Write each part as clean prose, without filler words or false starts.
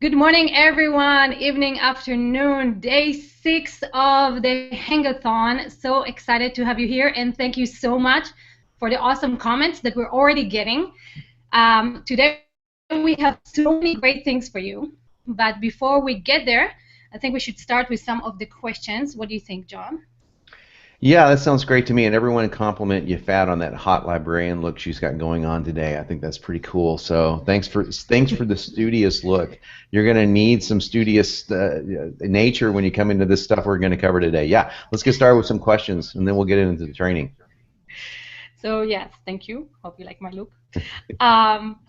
Good morning, everyone. Evening, afternoon, day 6 of the Hangathon. So excited to have you here, and thank you so much for the awesome comments that we're already getting. Today, we have so many great things for you. But before we get there, I think we should start with some of the questions. What do you think, John? Yeah, that sounds great to me. And everyone compliment you fat on that hot librarian look she's got going on today. I think that's pretty cool. So thanks for the studious look. You're going to need some studious nature when you come into this stuff we're going to cover today. Yeah, let's get started with some questions, and then we'll get into the training. So yes, thank you. Hope you like my look. Um,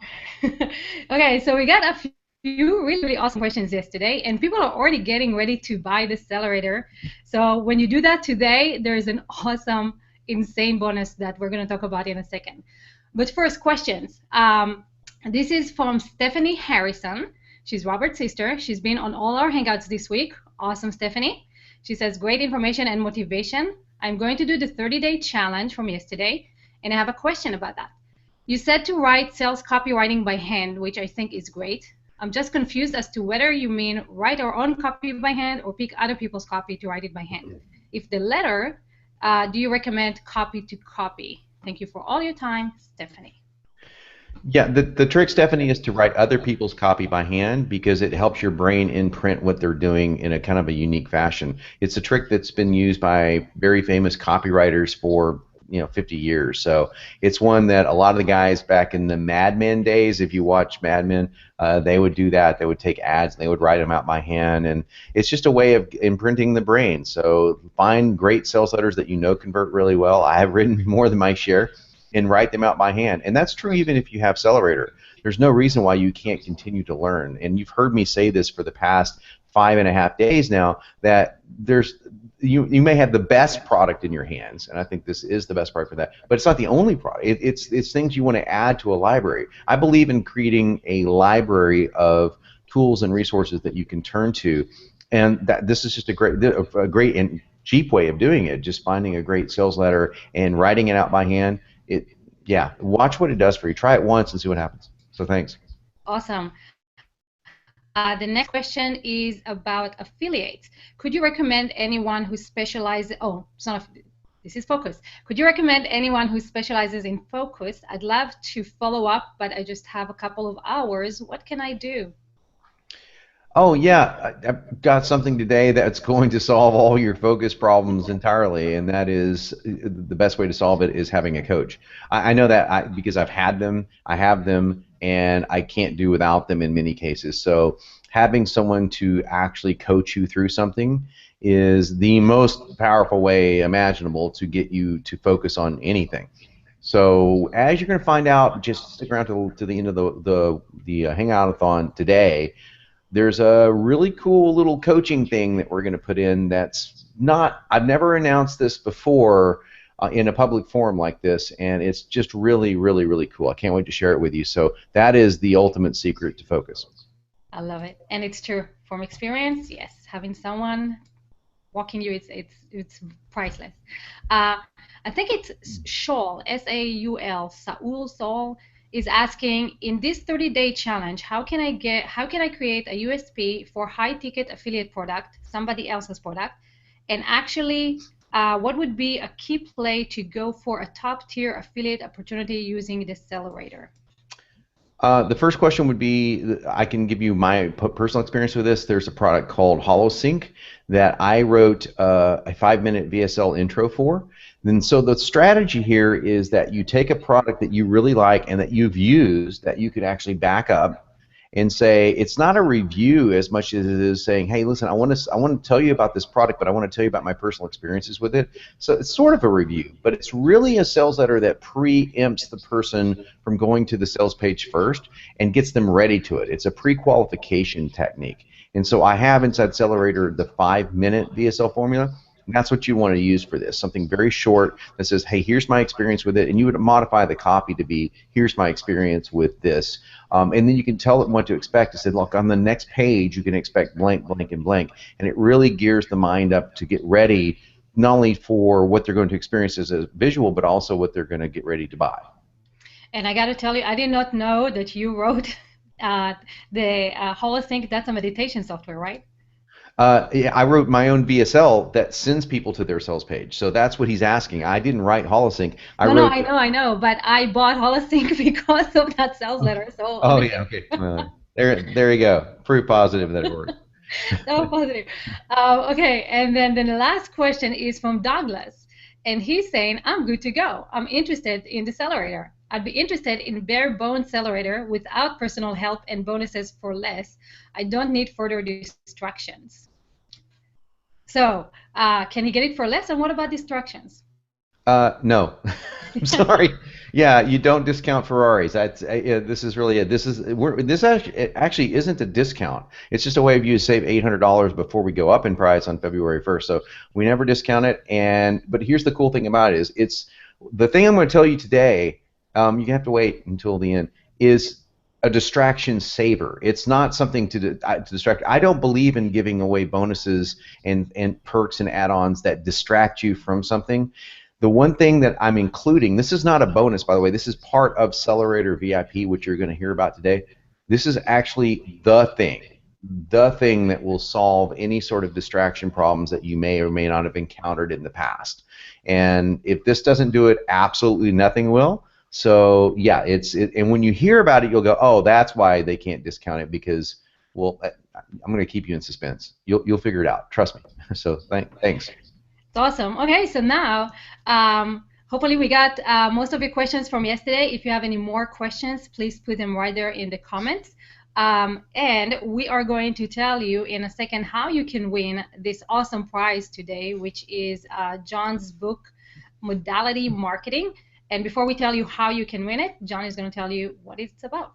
okay, so we got a few really, really awesome questions yesterday, and people are already getting ready to buy the accelerator. So when you do that today, there's an awesome, insane bonus that we're going to talk about in a second. But first, questions. This is from Stephanie Harrison. She's Robert's sister. She's been on all our Hangouts this week. Awesome, Stephanie. She says, great information and motivation. I'm going to do the 30-day challenge from yesterday, and I have a question about that. You said to write sales copywriting by hand, which I think is great. I'm just confused as to whether you mean write our own copy by hand or pick other people's copy to write it by hand. If the latter, do you recommend copy to copy? Thank you for all your time, Stephanie. Yeah, the trick, Stephanie, is to write other people's copy by hand because it helps your brain imprint what they're doing in a kind of a unique fashion. It's a trick that's been used by very famous copywriters for 50 years. So it's one that a lot of the guys back in the Mad Men days, if you watch Mad Men, they would do that. They would take ads and they would write them out by hand, and it's just a way of imprinting the brain. So find great sales letters that you know convert really well. I have written more than my share, and write them out by hand. And that's true even if you have Accelerator. There's no reason why you can't continue to learn. And you've heard me say this for the past 5.5 days now, that you may have the best product in your hands, and I think this is the best product for that, but it's not the only product. It's things you want to add to a library. I believe in creating a library of tools and resources that you can turn to, and that this is just a great and cheap way of doing it, just finding a great sales letter and writing it out by hand. Yeah, watch what it does for you. Try it once and see what happens. So thanks. Awesome. The next question is about affiliates. Could you recommend anyone who specializes? Oh, it's not. This is focus. Could you recommend anyone who specializes in focus? I'd love to follow up, but I just have a couple of hours. What can I do? Oh yeah, I've got something today that's going to solve all your focus problems entirely, and that is the best way to solve it is having a coach. I know that because I've had them, I have them, and I can't do without them in many cases. So having someone to actually coach you through something is the most powerful way imaginable to get you to focus on anything. So as you're going to find out, just stick around to the end of the Hangout-a-thon today. There's a really cool little coaching thing that we're going to put in that's not, I've never announced this before in a public forum like this, and it's just really, really, really cool. I can't wait to share it with you. So that is the ultimate secret to focus. I love it, and it's true from experience. Yes, having someone walking you, it's priceless. Uh, I think it's Shaul, S-A-U-L, Saul is asking, in this 30-day challenge, how can I create a USP for high-ticket affiliate product, somebody else's product, and actually, what would be a key play to go for a top-tier affiliate opportunity using the accelerator? The first question would be, I can give you my personal experience with this. There's a product called HoloSync that I wrote a 5-minute VSL intro for. And so the strategy here is that you take a product that you really like and that you've used that you could actually back up and say it's not a review as much as it is saying, hey, listen, I want to tell you about this product, but I want to tell you about my personal experiences with it. So it's sort of a review, but it's really a sales letter that preempts the person from going to the sales page first and gets them ready to it. It's a pre-qualification technique. And so I have inside Accelerator the 5-minute VSL formula. And that's what you want to use for this, something very short that says, hey, here's my experience with it, and you would modify the copy to be, here's my experience with this. And then you can tell it what to expect. It said, look, on the next page, you can expect blank, blank, and blank. And it really gears the mind up to get ready, not only for what they're going to experience as a visual, but also what they're going to get ready to buy. And I got to tell you, I did not know that you wrote Uh, the HoloSync, that's a meditation software, right? Yeah, I wrote my own VSL that sends people to their sales page. So that's what he's asking. I didn't write HoloSync. I No, no, wrote. I know, but I bought HoloSync because of that sales letter. So Oh understand. yeah, okay. There you go. Proof positive that it worked. So positive. Okay, and then the last question is from Douglas, and he's saying, "I'm good to go. I'm interested in the accelerator. I'd be interested in bare bones accelerator without personal help and bonuses for less. I don't need further distractions." So, can he get it for less? And what about distractions? No, I'm sorry. Yeah, you don't discount Ferraris. That's yeah, this is really it. This actually, it actually isn't a discount. It's just a way of you to save $800 before we go up in price on February 1st. So we never discount it. And but here's the cool thing about it is it's the thing I'm going to tell you today. You have to wait until the end. Is a distraction saver. It's not something to distract. I don't believe in giving away bonuses and perks and add-ons that distract you from something. The one thing that I'm including, this is not a bonus, by the way, this is part of Accelerator VIP, which you're going to hear about today. This is actually the thing that will solve any sort of distraction problems that you may or may not have encountered in the past. And if this doesn't do it, absolutely nothing will. So yeah, and when you hear about it, you'll go, oh, that's why they can't discount it because, well, I'm going to keep you in suspense. You'll figure it out. Trust me. So thanks. It's awesome. Okay, so now hopefully we got most of your questions from yesterday. If you have any more questions, please put them right there in the comments. And we are going to tell you in a second how you can win this awesome prize today, which is John's book, Modality Marketing. And before we tell you how you can win it, John is going to tell you what it's about.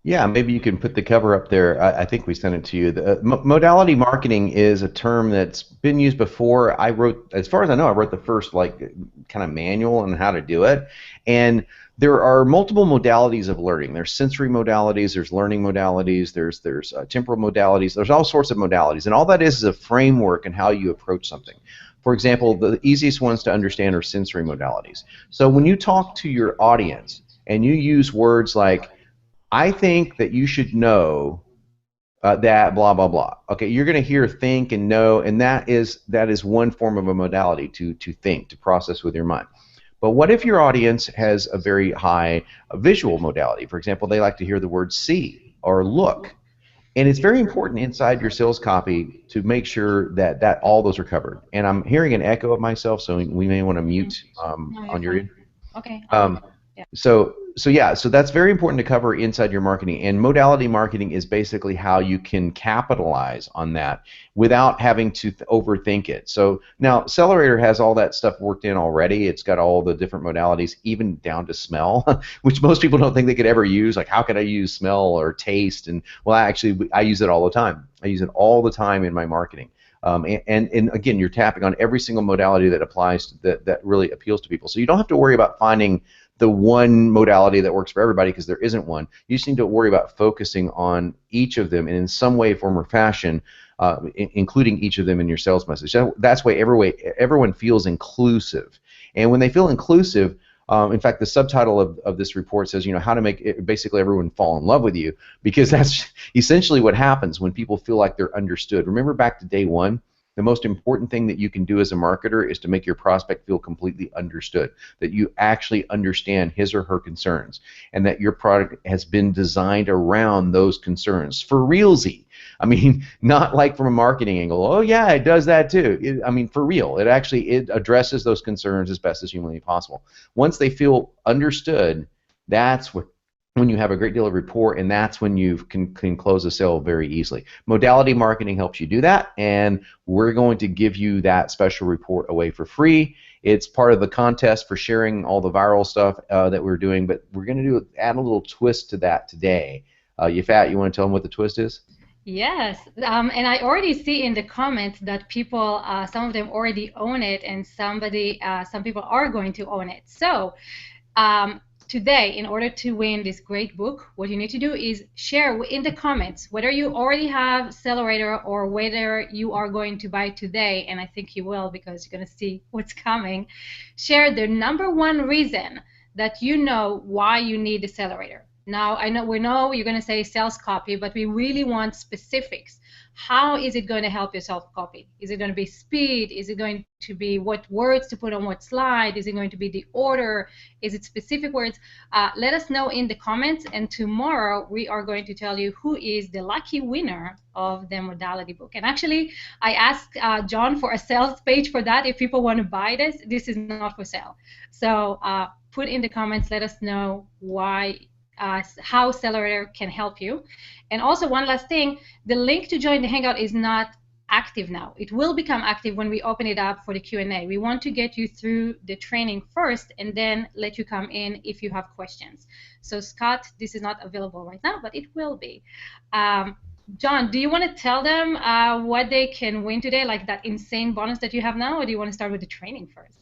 Yeah, maybe you can put the cover up there. I think we sent it to you. Modality marketing is a term that's been used before. I wrote, as far as I know, I wrote the first like kind of manual on how to do it. And there are multiple modalities of learning. There's sensory modalities, there's learning modalities, there's temporal modalities. There's all sorts of modalities, and all that is a framework and how you approach something. For example, the easiest ones to understand are sensory modalities. So when you talk to your audience and you use words like I think that you should know that blah blah blah. Okay, you're going to hear think and know, and that is one form of a modality to think, to process with your mind. But what if your audience has a very high visual modality? For example, they like to hear the word see or look. And it's very important inside your sales copy to make sure that all those are covered. And I'm hearing an echo of myself, so we may want to Mhm. mute No, you're on your fine. end. Okay, I'll mute. Um, Yeah. so yeah, so that's very important to cover inside your marketing. And modality marketing is basically how you can capitalize on that without having to overthink it. So now Accelerator has all that stuff worked in already. It's got all the different modalities, even down to smell, which most people don't think they could ever use. Like, how could I use smell or taste? And well, actually, I use it all the time. I use it all the time in my marketing. And again, you're tapping on every single modality that applies that really appeals to people. So you don't have to worry about finding the one modality that works for everybody because there isn't one. You just need to worry about focusing on each of them and in some way, form, or fashion, including each of them in your sales message. That's why everyone feels inclusive. And when they feel inclusive, in fact, the subtitle of this report says, how to make basically everyone fall in love with you, because that's essentially what happens when people feel like they're understood. Remember back to day one, the most important thing that you can do as a marketer is to make your prospect feel completely understood, that you actually understand his or her concerns, and that your product has been designed around those concerns for realsy. I mean, not like from a marketing angle. Oh yeah, it does that too. I mean, for real. It addresses those concerns as best as humanly possible. Once they feel understood, that's when you have a great deal of rapport, and that's when you can close a sale very easily. Modality marketing helps you do that, and we're going to give you that special report away for free. It's part of the contest for sharing all the viral stuff that we're doing, but we're going to add a little twist to that today. Yafat, you want to tell them what the twist is? Yes, and I already see in the comments that people, some of them already own it, and some people are going to own it. So today, in order to win this great book, what you need to do is share in the comments whether you already have Accelerator or whether you are going to buy today, and I think you will because you're going to see what's coming. Share the number one reason that you know why you need Accelerator. Now, I know we know you're going to say sales copy, but we really want specifics. How is it going to help your self copy? Is it going to be speed? Is it going to be what words to put on what slide? Is it going to be the order? Is it specific words? Let us know in the comments, and tomorrow we are going to tell you who is the lucky winner of the modality book. And actually, I asked John for a sales page for that if people want to buy this. This is not for sale. So put in the comments, let us know why how Accelerator can help you. And also one last thing, the link to join the Hangout is not active now. It will become active when we open it up for the Q&A. We want to get you through the training first and then let you come in if you have questions. So Scott, this is not available right now, but it will be. John, do you want to tell them what they can win today, like that insane bonus that you have now, or do you want to start with the training first?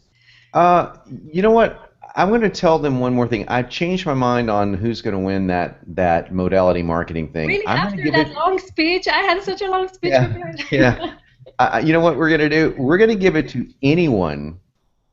You know what? I'm going to tell them one more thing. I changed my mind on who's going to win that modality marketing thing. Really, I'm going to after give that it. long speech, I had such a long speech Yeah, prepared. yeah. You know what we're going to do? We're going to give it to anyone,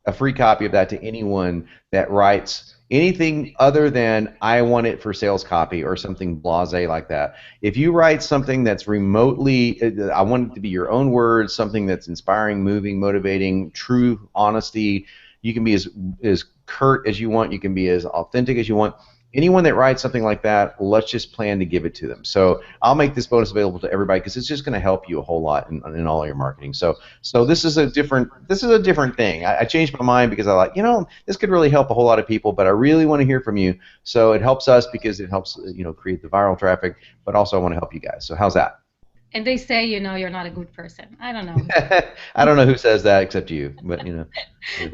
a free copy of that to anyone that writes anything other than I want it for sales copy or something blasé like that. If you write something that's remotely, I want it to be your own words, something that's inspiring, moving, motivating, true honesty. You can be as curt as you want. You can be as authentic as you want. Anyone that writes something like that, let's just plan to give it to them. So I'll make this bonus available to everybody because it's just going to help you a whole lot in all of your marketing. So this is a different thing. I changed my mind because I like, this could really help a whole lot of people, but I really want to hear from you. So it helps us because it helps create the viral traffic, but also I want to help you guys. So how's that? And they say, you're not a good person. I don't know. I don't know who says that except you, but No,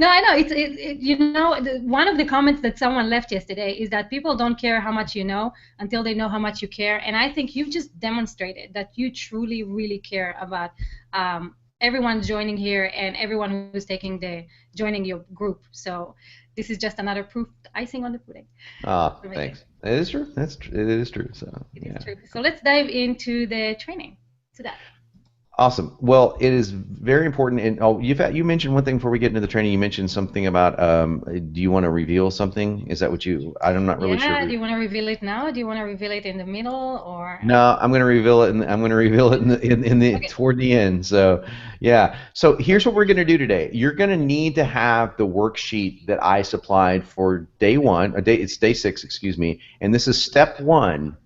I know. One of the comments that someone left yesterday is that people don't care how much you know until they know how much you care. And I think you've just demonstrated that you truly, really care about everyone joining here and everyone who's joining your group. So this is just another proof, icing on the pudding. Thanks. It is true. It is true. So It yeah. is true. So let's dive into the training. To that. Awesome. Well, it is very important. And you mentioned one thing before we get into the training. You mentioned something about do you want to reveal something? Is that what I'm not really sure. Yeah. Do you want to reveal it now? Do you want to reveal it in the middle or? No, I'm going to reveal it. I'm going to reveal it in the Okay. toward the end. So yeah. So here's what we're going to do today. You're going to need to have the worksheet that I supplied for day one. It's day 6, excuse me. And this is step 1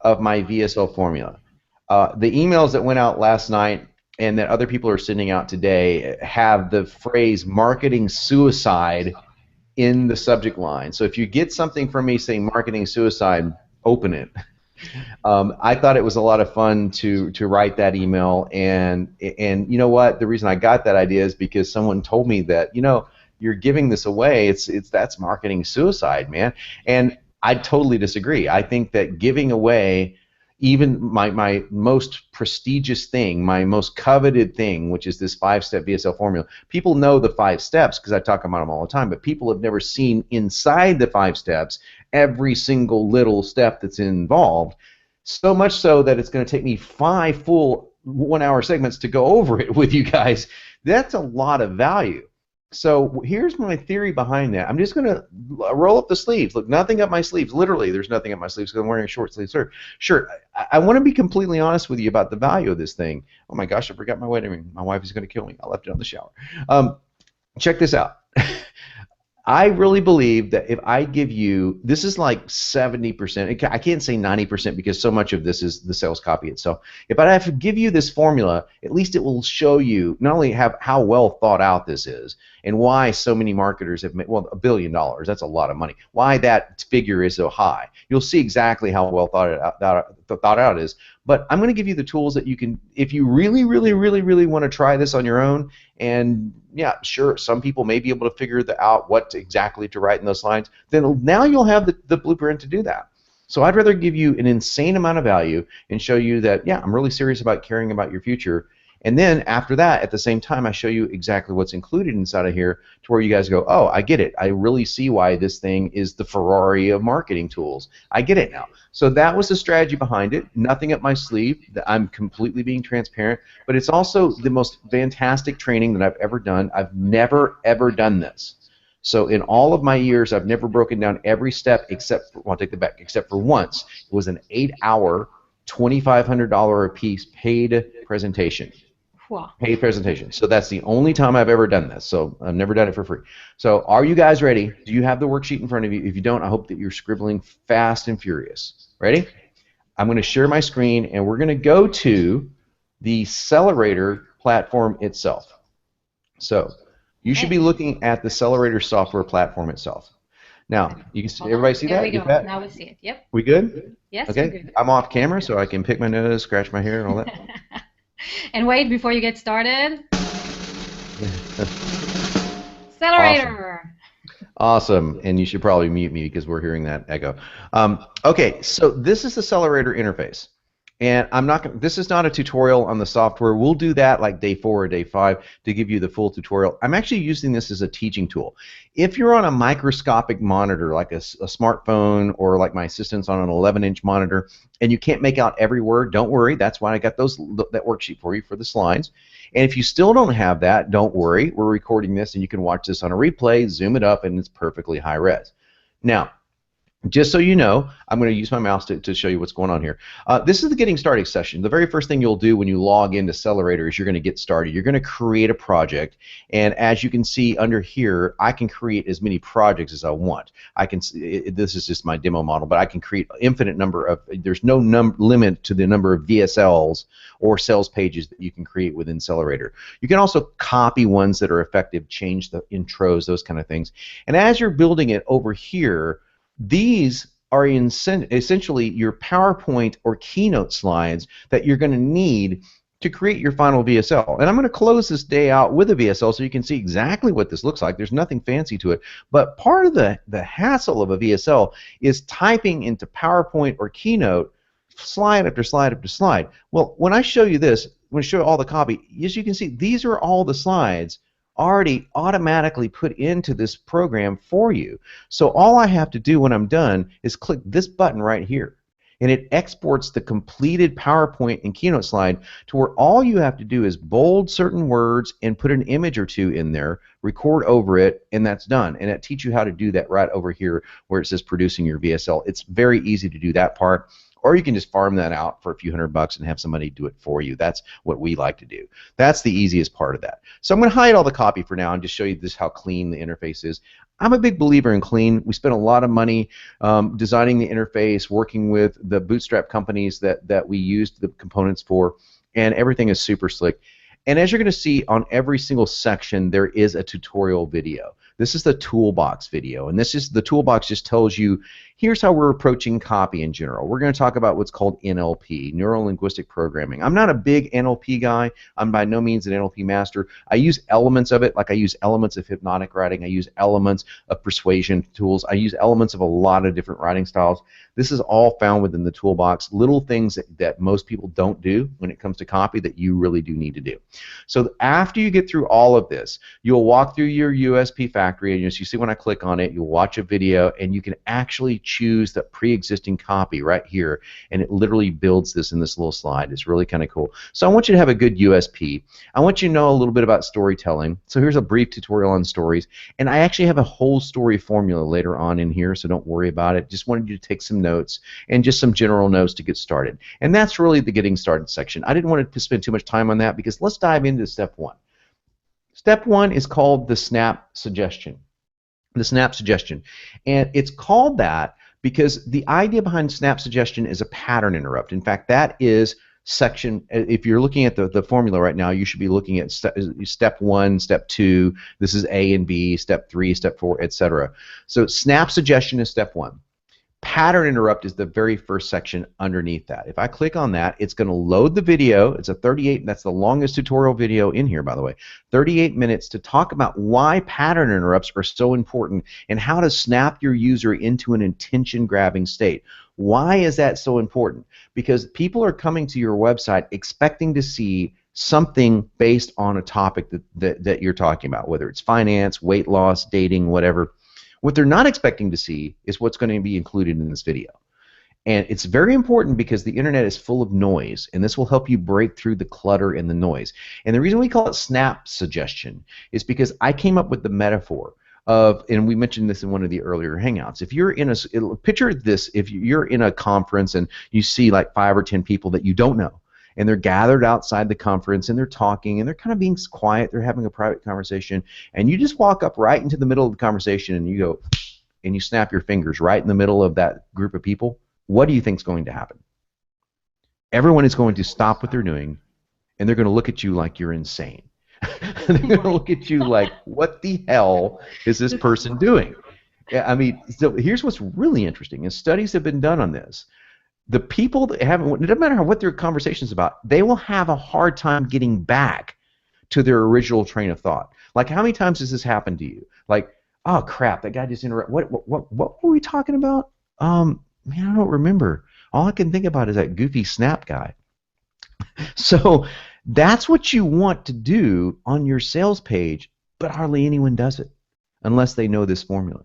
of my VSL formula. The emails that went out last night and that other people are sending out today have the phrase marketing suicide in the subject line. So if you get something from me saying marketing suicide, open it. I thought it was a lot of fun to write that email, and you know what? The reason I got that idea is because someone told me that you're giving this away. That's marketing suicide, man. And I totally disagree. I think that giving away even my most prestigious thing, my most coveted thing, which is this 5-step VSL formula. People know the 5 steps because I talk about them all the time, but people have never seen inside the 5 steps every single little step that's involved. So much so that it's going to take me 5 full 1-hour segments to go over it with you guys. That's a lot of value. So here's my theory behind that. I'm just going to roll up the sleeves. Look, nothing up my sleeves. Literally, there's nothing up my sleeves because I'm wearing a short sleeve shirt. Sure, I want to be completely honest with you about the value of this thing. Oh my gosh, I forgot my wedding ring. My wife is going to kill me. I left it on the shower. Check this out. I really believe that if I give you, this is like 70%, I can't say 90% because so much of this is the sales copy itself. If I have to give you this formula, at least it will show you not only how well thought out this is and why so many marketers have made, well, $1 billion, that's a lot of money, why that figure is so high. You'll see exactly how well thought out it is. But I'm going to give you the tools that you can, if you really, really, really, really want to try this on your own, and yeah, sure, some people may be able to figure out what exactly to write in those lines, then now you'll have the blueprint to do that. So I'd rather give you an insane amount of value and show you that, yeah, I'm really serious about caring about your future. And then after that, at the same time, I show you exactly what's included inside of here to where you guys go, oh, I get it. I really see why this thing is the Ferrari of marketing tools. I get it now. So that was the strategy behind it. Nothing up my sleeve. I'm completely being transparent. But it's also the most fantastic training that I've ever done. I've never, ever done this. So in all of my years, I've never broken down every step except for, well, I'll take that back, except for once. It was an 8-hour, $2,500 a piece paid presentation. Wow. Paid presentation. So that's the only time I've ever done this. So I've never done it for free. So are you guys ready? Do you have the worksheet in front of you? If you don't, I hope that you're scribbling fast and furious. Ready? I'm going to share my screen, and we're going to go to the Accelerator platform itself. So you should be Okay. looking at the Accelerator software platform itself. Now, you can see, Hold everybody on. see There that? we Is go. that Now we see it. Yep. we good? Yes, we're Okay. good. I'm off camera, so I can pick my nose, scratch my hair, and all that. And wait, before you get started, Awesome. accelerator. Awesome, and you should probably mute me because we're hearing that echo. Okay, so this is the Accelerator interface, and I'm not going. This is not a tutorial on the software. We'll do that like day 4 or day 5 to give you the full tutorial. I'm actually using this as a teaching tool. If you're on a microscopic monitor like a smartphone or like my assistant's on an 11-inch monitor, and you can't make out every word, don't worry. That's why I got that worksheet for you for the slides. And if you still don't have that, don't worry. We're recording this, and you can watch this on a replay, zoom it up, and it's perfectly high res. Now, just so you know, I'm going to use my mouse to show you what's going on here. This is the getting started session. The very first thing you'll do when you log into Accelerator is you're going to get started. You're going to create a project, and as you can see under here, I can create as many projects as I want. I can. This is just my demo model, but I can create an infinite number of. There's no limit to the number of VSLs or sales pages that you can create within Accelerator. You can also copy ones that are effective, change the intros, those kind of things. And as you're building it over here, these are essentially your PowerPoint or Keynote slides that you're going to need to create your final VSL. And I'm going to close this day out with a VSL so you can see exactly what this looks like. There's nothing fancy to it. But part of the hassle of a VSL is typing into PowerPoint or Keynote slide after slide after slide. Well, when I show you this, when I show you all the copy, as you can see, these are all the slides already automatically put into this program for you. So all I have to do when I'm done is click this button right here, and it exports the completed PowerPoint and Keynote slide to where all you have to do is bold certain words and put an image or two in there, record over it, and that's done. And it teaches you how to do that right over here where it says producing your VSL. It's very easy to do that part. Or you can just farm that out for a few $100 and have somebody do it for you. That's what we like to do. That's the easiest part of that. So I'm going to hide all the copy for now and just show you this how clean the interface is. I'm a big believer in clean. We spent a lot of money designing the interface, working with the bootstrap companies that we used the components for, and everything is super slick. And as you're going to see on every single section, there is a tutorial video. This is the toolbox video, and the toolbox just tells you here's how we're approaching copy in general. We're going to talk about what's called NLP, neuro-linguistic programming. I'm not a big NLP guy. I'm by no means an NLP master. I use elements of it, like I use elements of hypnotic writing. I use elements of persuasion tools. I use elements of a lot of different writing styles. This is all found within the toolbox, little things that most people don't do when it comes to copy that you really do need to do. So after you get through all of this, you'll walk through your USP factory, and as you see when I click on it, you'll watch a video, and you can actually choose the pre-existing copy right here, and it literally builds this in this little slide. It's really kind of cool. So I want you to have a good USP. I want you to know a little bit about storytelling. So here's a brief tutorial on stories, and I actually have a whole story formula later on in here, so don't worry about it. Just wanted you to take some notes and just some general notes to get started. And that's really the getting started section. I didn't want to spend too much time on that because let's dive into step 1. Step 1 is called the snap suggestion. The snap suggestion. And it's called that because the idea behind snap suggestion is a pattern interrupt. In fact, that is section, if you're looking at the formula right now, you should be looking at step 1, step 2, this is A and B, step 3, step 4, etc. So snap suggestion is step 1. Pattern interrupt is the very first section underneath that. If I click on that, it's going to load the video. It's a 38, that's the longest tutorial video in here, by the way. 38 minutes to talk about why pattern interrupts are so important and how to snap your user into an attention-grabbing state. Why is that so important? Because people are coming to your website expecting to see something based on a topic that you're talking about, whether it's finance, weight loss, dating, whatever. What they're not expecting to see is what's going to be included in this video. And it's very important because the internet is full of noise, and this will help you break through the clutter and the noise. And the reason we call it snap suggestion is because I came up with the metaphor and we mentioned this in one of the earlier hangouts. If you're in picture this, if you're in a conference and you see like 5 or 10 people that you don't know, and they're gathered outside the conference and they're talking and they're kind of being quiet, they're having a private conversation, and you just walk up right into the middle of the conversation and you go and you snap your fingers right in the middle of that group of people, what do you think is going to happen? Everyone is going to stop what they're doing and they're going to look at you like you're insane. They're going to look at you like, what the hell is this person doing? Yeah, I mean, so here's what's really interesting, is studies have been done on this. The people that haven't, it doesn't matter what their conversation is about, they will have a hard time getting back to their original train of thought. Like, how many times has this happened to you? Like, oh crap, that guy just interrupted. What were we talking about? Man, I don't remember. All I can think about is that goofy Snap guy. So that's what you want to do on your sales page, but hardly anyone does it unless they know this formula.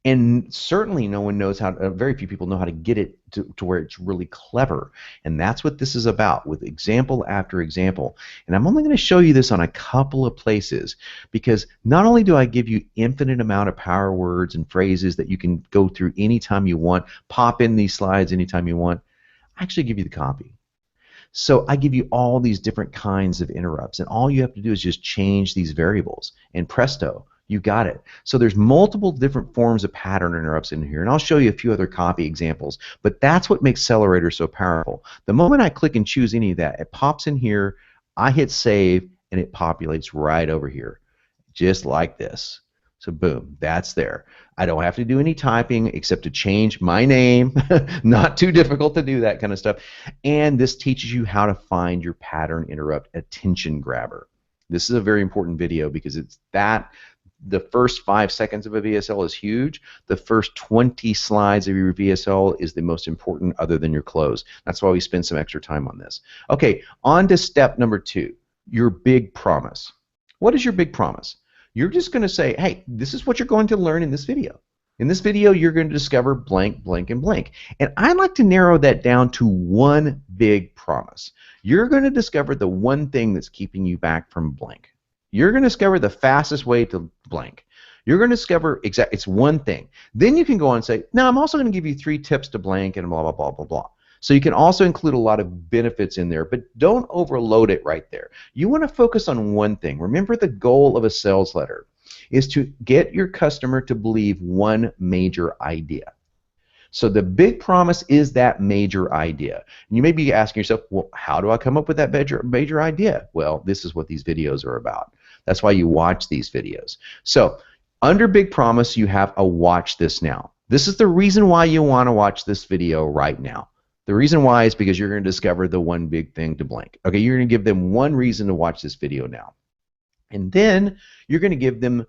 And certainly no one knows how, very few people know how to get it to where it's really clever. And that's what this is about, with example after example. And I'm only going to show you this on a couple of places, because not only do I give you infinite amount of power words and phrases that you can go through anytime you want, pop in these slides anytime you want, I actually give you the copy. So I give you all these different kinds of interrupts, and all you have to do is just change these variables, and presto, you got it. So there's multiple different forms of pattern interrupts in here, and I'll show you a few other copy examples, but that's what makes Accelerator so powerful. The moment I click and choose any of that, it pops in here, I hit save, and it populates right over here, just like this. So boom, that's there. I don't have to do any typing except to change my name. Not too difficult to do that kind of stuff. And this teaches you how to find your pattern interrupt attention grabber. This is a very important video because it's that the first 5 seconds of a VSL is huge. The first 20 slides of your VSL is the most important, other than your close. That's why we spend some extra time on this. Okay, on to step number 2, your big promise. What is your big promise? You're just going to say, hey, this is what you're going to learn in this video. In this video, you're going to discover blank, blank, and blank. And I like to narrow that down to one big promise. You're going to discover the one thing that's keeping you back from blank. You're going to discover the fastest way to blank. You're going to discover it's one thing. Then you can go on and say, now I'm also going to give you 3 tips to blank and blah, blah, blah, blah, blah. So you can also include a lot of benefits in there, but don't overload it right there. You want to focus on one thing. Remember, the goal of a sales letter is to get your customer to believe one major idea. So the big promise is that major idea. And you may be asking yourself, well, how do I come up with that major idea? Well, this is what these videos are about. That's why you watch these videos. So under big promise, you have a watch this now. This is the reason why you want to watch this video right now. The reason why is because you're going to discover the one big thing to blank. Okay, you're going to give them one reason to watch this video now. And then you're going to give them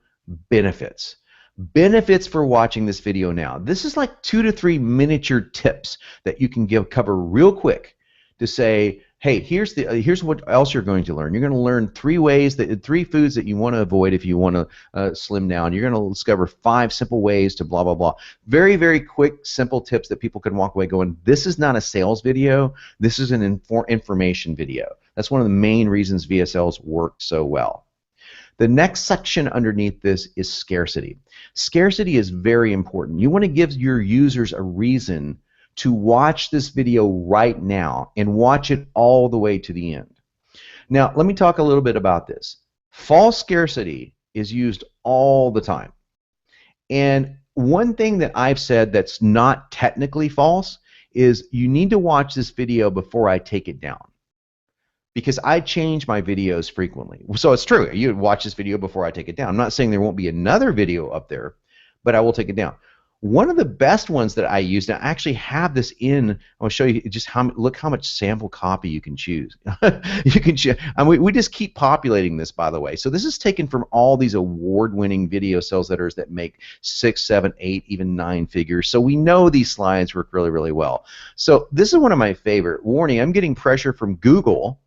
benefits. Benefits for watching this video now. This is like 2 to 3 miniature tips that you can cover real quick to say, hey, here's what else you're going to learn. You're going to learn 3 foods that you want to avoid if you want to slim down. You're going to discover 5 simple ways to blah, blah, blah. Very, very quick, simple tips that people can walk away going, this is not a sales video. This is an information video. That's one of the main reasons VSLs work so well. The next section underneath this is scarcity. Scarcity is very important. You want to give your users a reason to watch this video right now and watch it all the way to the end. Now, let me talk a little bit about this. False scarcity is used all the time. And one thing that I've said that's not technically false is you need to watch this video before I take it down, because I change my videos frequently. So it's true. You watch this video before I take it down. I'm not saying there won't be another video up there, but I will take it down. One of the best ones that I use, and I actually have this in, I'll show you just look how much sample copy you can choose. You can choose. We just keep populating this, by the way. So this is taken from all these award-winning video sales letters that make 6, 7, 8, even 9 figures. So we know these slides work really, really well. So this is one of my favorite. Warning, I'm getting pressure from Google,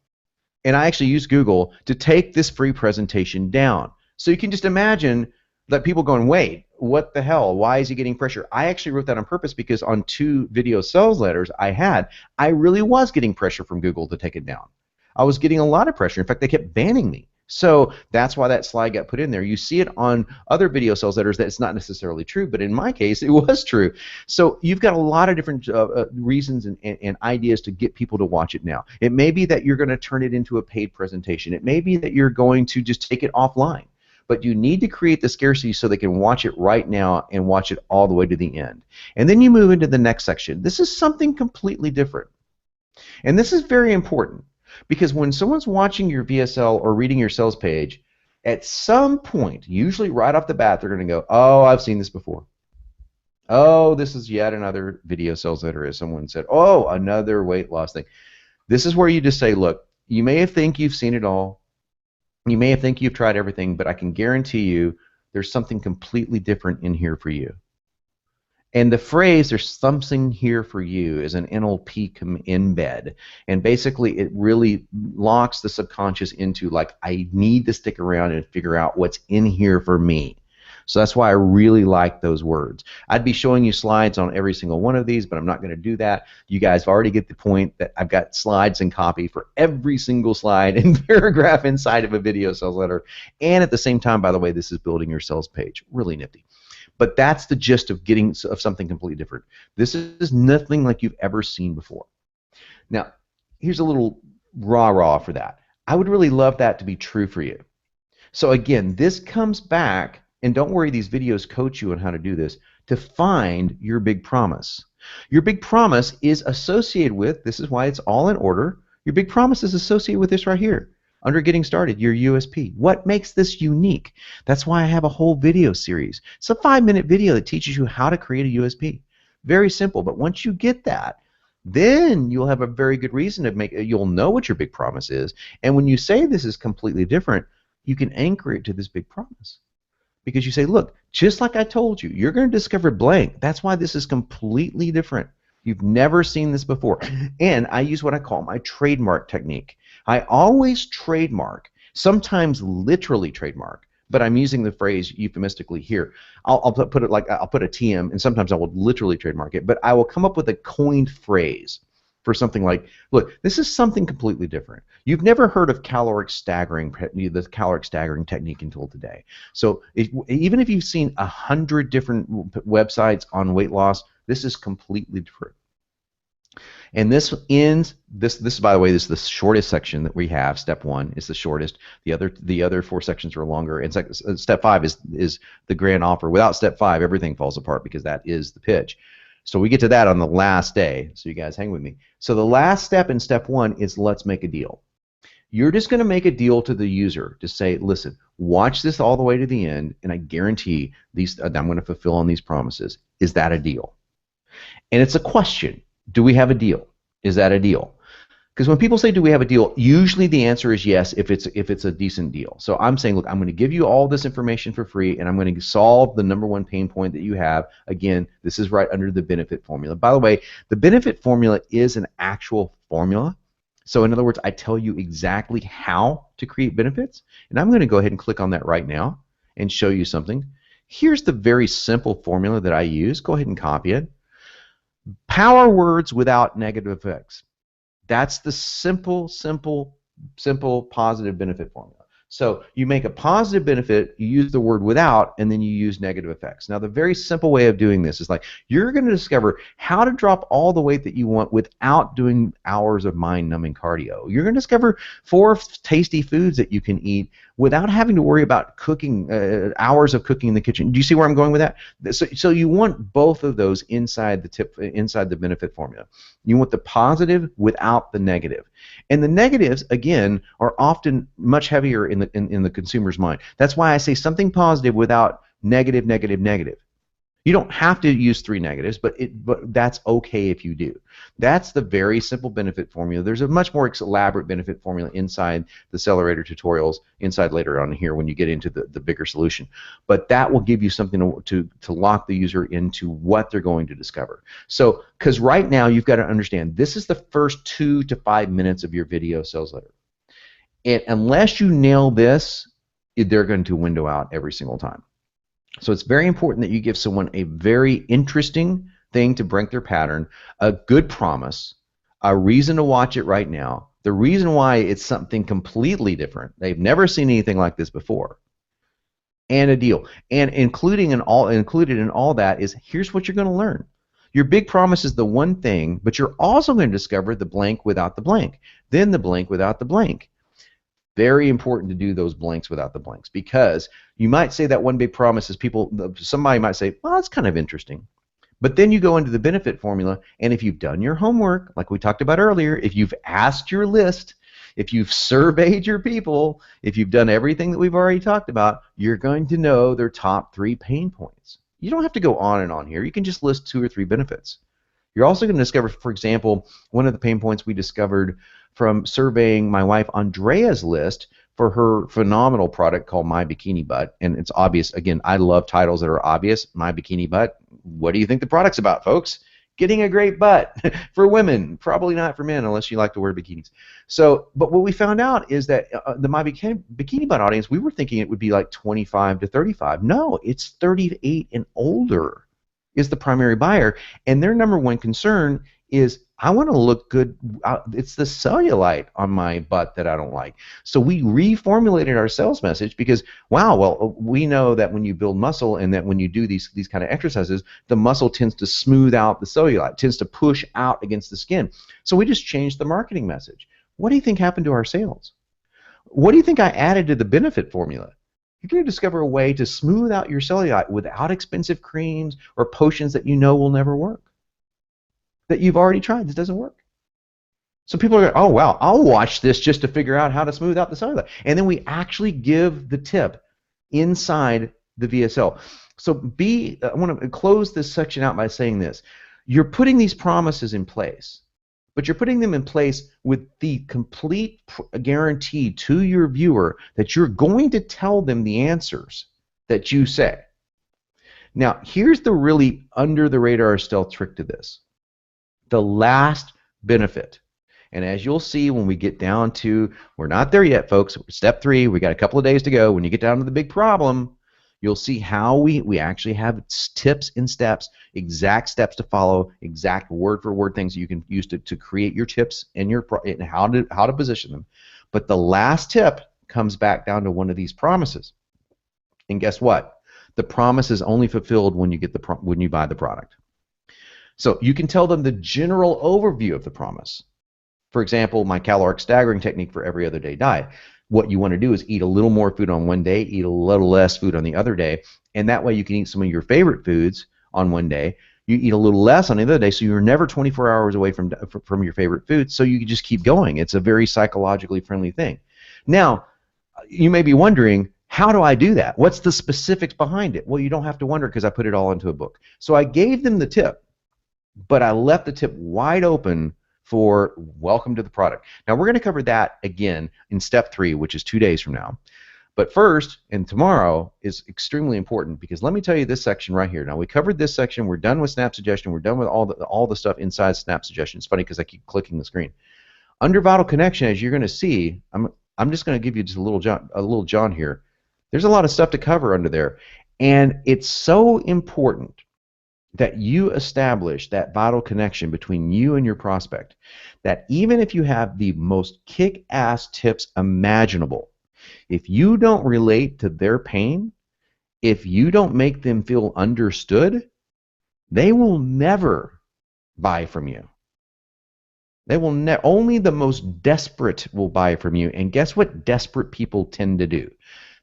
and I actually use Google to take this free presentation down. So you can just imagine that people going, wait, what the hell? Why is he getting pressure? I actually wrote that on purpose because on 2 video sales letters I really was getting pressure from Google to take it down. I was getting a lot of pressure. In fact, they kept banning me. So that's why that slide got put in there. You see it on other video sales letters that it's not necessarily true, but in my case, it was true. So you've got a lot of different reasons and ideas to get people to watch it now. It may be that you're going to turn it into a paid presentation. It may be that you're going to just take it offline. But you need to create the scarcity so they can watch it right now and watch it all the way to the end. And then you move into the next section. This is something completely different. And this is very important because when someone's watching your VSL or reading your sales page, at some point, usually right off the bat, they're going to go, oh, I've seen this before. Oh, this is yet another video sales letter, as someone said. Oh, another weight loss thing. This is where you just say, look, you may think you've seen it all. You may think you've tried everything, but I can guarantee you there's something completely different in here for you. And the phrase, there's something here for you, is an NLP embed. And basically, it really locks the subconscious into, like, I need to stick around and figure out what's in here for me. So that's why I really like those words. I'd be showing you slides on every single one of these, but I'm not going to do that. You guys already get the point that I've got slides and copy for every single slide and paragraph inside of a video sales letter. And at the same time, by the way, this is building your sales page. Really nifty. But that's the gist of getting of something completely different. This is nothing like you've ever seen before. Now, here's a little rah-rah for that. I would really love that to be true for you. So again, this comes back, and don't worry, these videos coach you on how to do this, to find your big promise. Your big promise is associated with, this is why it's all in order, your big promise is associated with this right here. Under getting started, your USP. What makes this unique? That's why I have a whole video series. It's a 5-minute video that teaches you how to create a USP. Very simple, but once you get that, then you'll have a very good reason to make, you'll know what your big promise is, and when you say this is completely different, you can anchor it to this big promise. Because you say, look, just like I told you, you're going to discover blank. That's why this is completely different. You've never seen this before. And I use what I call my trademark technique. I always trademark, sometimes literally trademark, but I'm using the phrase euphemistically here. I'll put it like, I'll put a TM, and sometimes I will literally trademark it, but I will come up with a coined phrase for something like, look, this is something completely different. You've never heard of caloric staggering, the caloric staggering technique until today. So even if you've seen 100 different websites on weight loss, this is completely different. And this ends, this by the way, this is the shortest section that we have. Step 1 is the shortest. The other 4 sections are longer. And step 5 is the grand offer. Without step 5, everything falls apart because that is the pitch. So we get to that on the last day, so you guys hang with me. So the last step in step 1 is let's make a deal. You're just going to make a deal to the user to say, listen, watch this all the way to the end, and I guarantee these, I'm going to fulfill on these promises. Is that a deal? And it's a question. Do we have a deal? Is that a deal? Because when people say, do we have a deal, usually the answer is yes if it's a decent deal. So I'm saying, look, I'm going to give you all this information for free, and I'm going to solve the #1 pain point that you have. Again, this is right under the benefit formula. By the way, the benefit formula is an actual formula. So in other words, I tell you exactly how to create benefits, and I'm going to go ahead and click on that right now and show you something. Here's the very simple formula that I use. Go ahead and copy it. Power words without negative effects. That's the simple positive benefit formula. So you make a positive benefit, you use the word without, and then you use negative effects. Now the very simple way of doing this is like you're going to discover how to drop all the weight that you want without doing hours of mind-numbing cardio. You're going to discover 4 tasty foods that you can eat without having to worry about cooking, hours of cooking in the kitchen. Do you see where I'm going with that? So you want both of those inside the benefit formula. You want the positive without the negative. And the negatives, again, are often much heavier in the consumer's mind. That's why I say something positive without negative, negative, negative. You don't have to use 3 negatives, but that's okay if you do. That's the very simple benefit formula. There's a much more elaborate benefit formula inside the Accelerator tutorials, inside later on here when you get into the bigger solution. But that will give you something to lock the user into what they're going to discover. So, because right now you've got to understand, this is the first 2 to 5 minutes of your video sales letter. And unless you nail this, they're going to window out every single time. So it's very important that you give someone a very interesting thing to break their pattern, a good promise, a reason to watch it right now, The reason why it's something completely different, they've never seen anything like this before, and a deal. And included in all that is, here's what you're going to learn. Your big promise is the one thing, but you're also going to discover the blank without the blank, then the blank without the blank. Very important to do those blanks without the blanks, because you might say that one big promise is somebody might say, well, that's kind of interesting. But then you go into the benefit formula, and if you've done your homework, like we talked about earlier, if you've asked your list, if you've surveyed your people, if you've done everything that we've already talked about, you're going to know their top 3 pain points. You don't have to go on and on here. You can just list 2 or 3 benefits. You're also going to discover, for example, one of the pain points we discovered from surveying my wife Andrea's list for her phenomenal product called My Bikini Butt. And it's obvious. Again, I love titles that are obvious. My Bikini Butt. What do you think the product's about, folks? Getting a great butt for women, probably not for men unless you like to wear bikinis. So, but what we found out is that the My Bikini Butt audience, we were thinking it would be like 25 to 35. No, it's 38 and older is the primary buyer, and their number one concern is, I want to look good. It's the cellulite on my butt that I don't like. So we reformulated our sales message because, wow, well, we know that when you build muscle and that when you do these kind of exercises, the muscle tends to smooth out the cellulite, tends to push out against the skin. So we just changed the marketing message. What do you think happened to our sales? What do you think I added to the benefit formula? You're going to discover a way to smooth out your cellulite without expensive creams or potions that you know will never work, that you've already tried. This doesn't work. So people are going, oh, wow, I'll watch this just to figure out how to smooth out the cellulite. And then we actually give the tip inside the VSL. So I want to close this section out by saying this. You're putting these promises in place, but you're putting them in place with the complete guarantee to your viewer that you're going to tell them the answers that you say. Now, here's the really under-the-radar stealth trick to this. The last benefit, and as you'll see when we get down to, we're not there yet, folks, step 3, we got a couple of days to go. When you get down to the big problem, you'll see how we actually have tips and steps, exact steps to follow, exact word-for-word things that you can use to create your tips and how to position them. But the last tip comes back down to one of these promises. And guess what? The promise is only fulfilled when you buy the product. So you can tell them the general overview of the promise. For example, my caloric staggering technique for every other day diet. What you want to do is eat a little more food on one day, eat a little less food on the other day, and that way you can eat some of your favorite foods on one day. You eat a little less on the other day, so you're never 24 hours away from your favorite food, so you can just keep going. It's a very psychologically friendly thing. Now, you may be wondering, how do I do that? What's the specifics behind it? Well, you don't have to wonder because I put it all into a book. So I gave them the tip, but I left the tip wide open for welcome to the product. Now we're going to cover that again in step 3, which is 2 days from now. But first, and tomorrow is extremely important, because let me tell you this section right here. Now we covered this section. We're done with Snap Suggestion. We're done with all the stuff inside Snap Suggestion. It's funny because I keep clicking the screen. Under Vital Connection, as you're going to see, I'm just going to give you just a little John here. There's a lot of stuff to cover under there, and it's so important that you establish that vital connection between you and your prospect, that even if you have the most kick-ass tips imaginable, if you don't relate to their pain, if you don't make them feel understood, they will never buy from you. They will only the most desperate will buy from you, and guess what desperate people tend to do?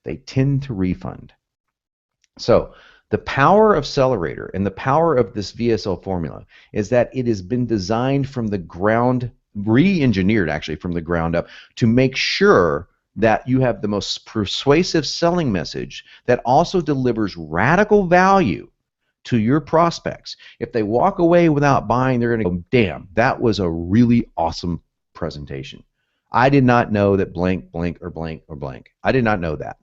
They tend to refund. So the power of Celerator and the power of this VSL formula is that it has been designed from the ground, re-engineered actually from the ground up, to make sure that you have the most persuasive selling message that also delivers radical value to your prospects. If they walk away without buying, they're going to go, damn, that was a really awesome presentation. I did not know that blank, blank, or blank, or blank. I did not know that.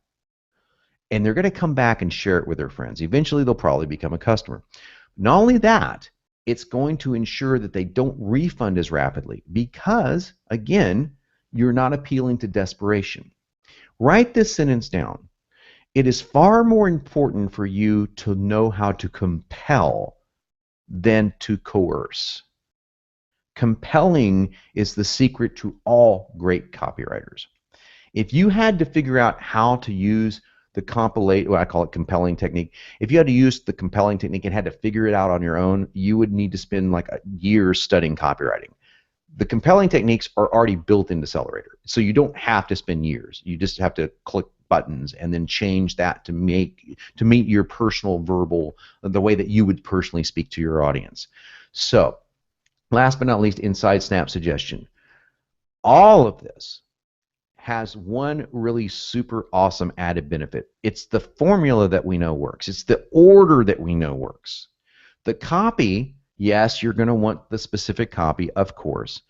And they're going to come back and share it with their friends. Eventually, they'll probably become a customer. Not only that, it's going to ensure that they don't refund as rapidly because, again, you're not appealing to desperation. Write this sentence down. It is far more important for you to know how to compel than to coerce. Compelling is the secret to all great copywriters. If you had to figure out how to use the compilate, what I call it compelling technique, if you had to use the compelling technique and had to figure it out on your own, you would need to spend like years studying copywriting. The compelling techniques are already built into Accelerator, so you don't have to spend years. You just have to click buttons and then change that to meet your personal verbal, the way that you would personally speak to your audience. So, last but not least, inside snap suggestion. All of this has one really super awesome added benefit. It's the formula that we know works. It's the order that we know works. The copy, yes, you're going to want the specific copy, of course,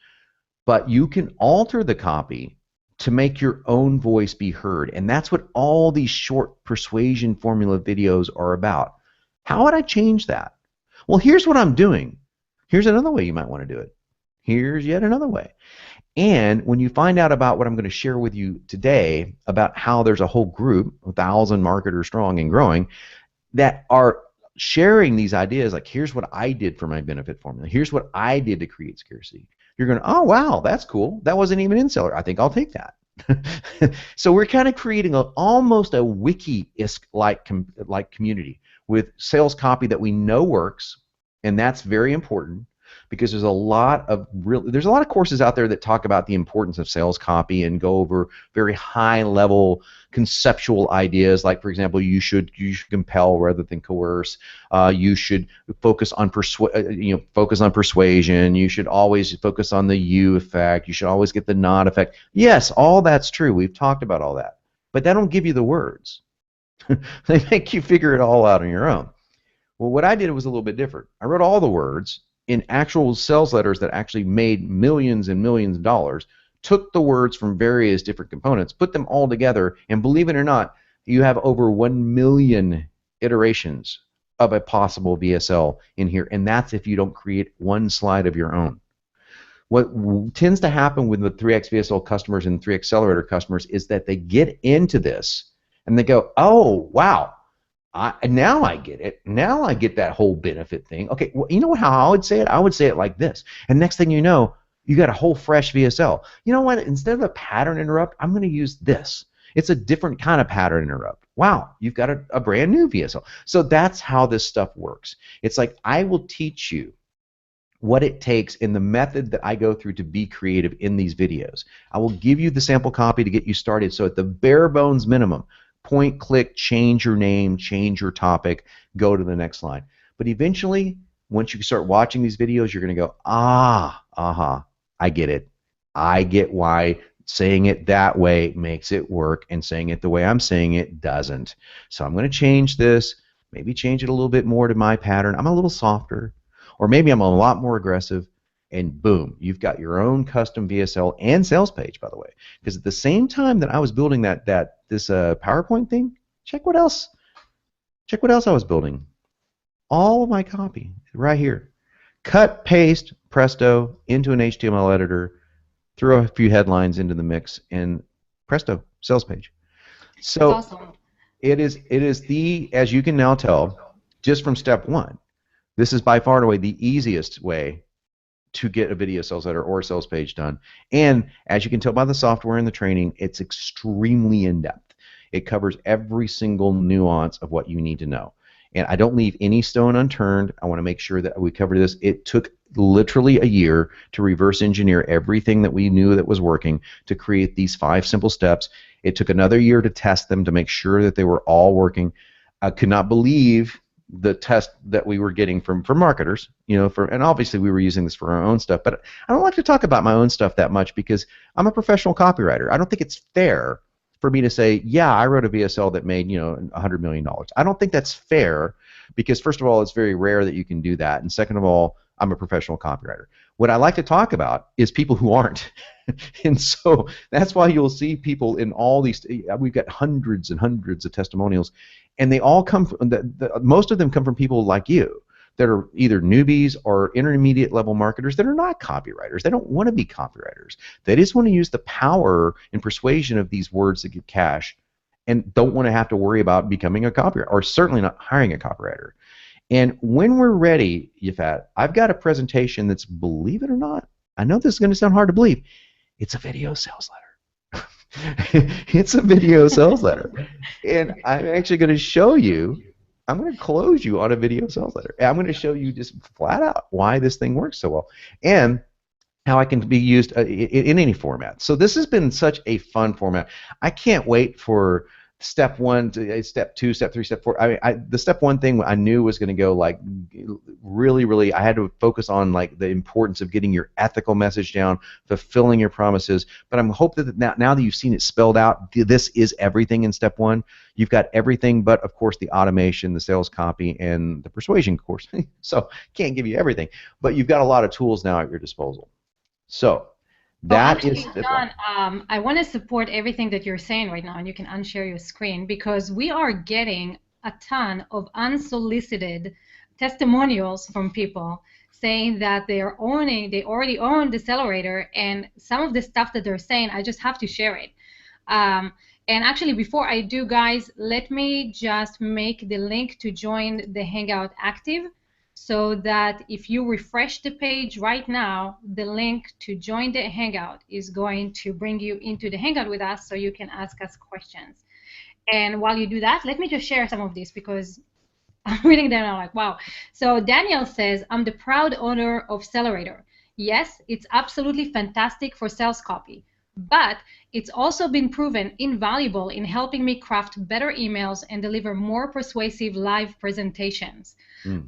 but you can alter the copy to make your own voice be heard. And that's what all these short persuasion formula videos are about. How would I change that? Well, here's what I'm doing. Here's another way you might want to do it. Here's yet another way. And when you find out about what I'm going to share with you today about how there's a whole group, 1,000 marketers strong and growing, that are sharing these ideas, like here's what I did for my benefit formula. Here's what I did to create scarcity. You're going, oh, wow, that's cool. That wasn't even in Seller. I think I'll take that. So we're kind of creating almost a wiki-esque like community with sales copy that we know works, and that's very important. Because there's a lot of courses out there that talk about the importance of sales copy and go over very high level conceptual ideas, like for example, you should compel rather than coerce. You should focus on persuasion. You should always focus on the you effect. You should always get the not effect. Yes, all that's true. We've talked about all that, but that don't give you the words. They make you figure it all out on your own. Well, what I did was a little bit different. I wrote all the words in actual sales letters that actually made millions and millions of dollars, took the words from various different components, put them all together, and believe it or not, you have over 1 million iterations of a possible VSL in here, and that's if you don't create one slide of your own. What tends to happen with the 3X VSL customers and 3X Accelerator customers is that they get into this and they go, oh, wow, now I get it. Now I get that whole benefit thing. Okay, well, you know how I would say it? I would say it like this. And next thing you know, you got a whole fresh VSL. You know what? Instead of a pattern interrupt, I'm going to use this. It's a different kind of pattern interrupt. Wow, you've got a brand new VSL. So that's how this stuff works. It's like I will teach you what it takes in the method that I go through to be creative in these videos. I will give you the sample copy to get you started. So at the bare bones minimum, point, click, change your name, change your topic, go to the next line. But eventually, once you start watching these videos, you're going to go, I get it. I get why saying it that way makes it work and saying it the way I'm saying it doesn't. So I'm going to change this, maybe change it a little bit more to my pattern. I'm a little softer, or maybe I'm a lot more aggressive, and boom, you've got your own custom VSL and sales page, by the way. Because at the same time that I was building this PowerPoint thing, check what else I was building. All of my copy right here. Cut, paste, presto, into an HTML editor, throw a few headlines into the mix, and presto, sales page. So That's awesome. it is as you can now tell, just from step one, this is by far and away the easiest way to get a video sales letter or a sales page done. And as you can tell by the software and the training, it's extremely in-depth. It covers every single nuance of what you need to know. And I don't leave any stone unturned. I want to make sure that we cover this. It took literally a year to reverse engineer everything that we knew that was working to create these 5 simple steps. It took another year to test them to make sure that they were all working. I could not believe the test that we were getting from marketers, and obviously we were using this for our own stuff, but I don't like to talk about my own stuff that much because I'm a professional copywriter. I don't think it's fair for me to say, yeah, I wrote a VSL that made, $100 million. I don't think that's fair because first of all, it's very rare that you can do that, and second of all, I'm a professional copywriter. What I like to talk about is people who aren't. And so that's why you'll see people in all these, we've got hundreds and hundreds of testimonials, and they all come from, most of them come from people like you that are either newbies or intermediate level marketers that are not copywriters. They don't want to be copywriters. They just want to use the power and persuasion of these words that get cash and don't want to have to worry about becoming a copywriter or certainly not hiring a copywriter. And when we're ready, Yafat, I've got a presentation that's, believe it or not, I know this is going to sound hard to believe. It's a video sales letter. It's a video sales letter. And I'm actually going to show you, I'm going to close you on a video sales letter. And I'm going to show you just flat out why this thing works so well. And how it can be used in any format. So this has been such a fun format. I can't wait for step 1 to step 2, step 3, step 4. The step 1 thing I knew was going to go like really. I had to focus on like the importance of getting your ethical message down, fulfilling your promises. But I'm hoping that now that you've seen it spelled out, this is everything in step 1. You've got everything, but of course the automation, the sales copy, and the persuasion course. So can't give you everything, but you've got a lot of tools now at your disposal. So that is John, I want to support everything that you're saying right now, and you can unshare your screen because we are getting a ton of unsolicited testimonials from people saying that they already own the Accelerator, and some of the stuff that they're saying, I just have to share it. And actually, before I do, guys, let me just make the link to join the Hangout active, so that if you refresh the page right now, the link to join the Hangout is going to bring you into the Hangout with us so you can ask us questions. And while you do that, let me just share some of this because I'm reading them and I'm like, wow. So Daniel says, I'm the proud owner of Accelerator. Yes, it's absolutely fantastic for sales copy, but it's also been proven invaluable in helping me craft better emails and deliver more persuasive live presentations.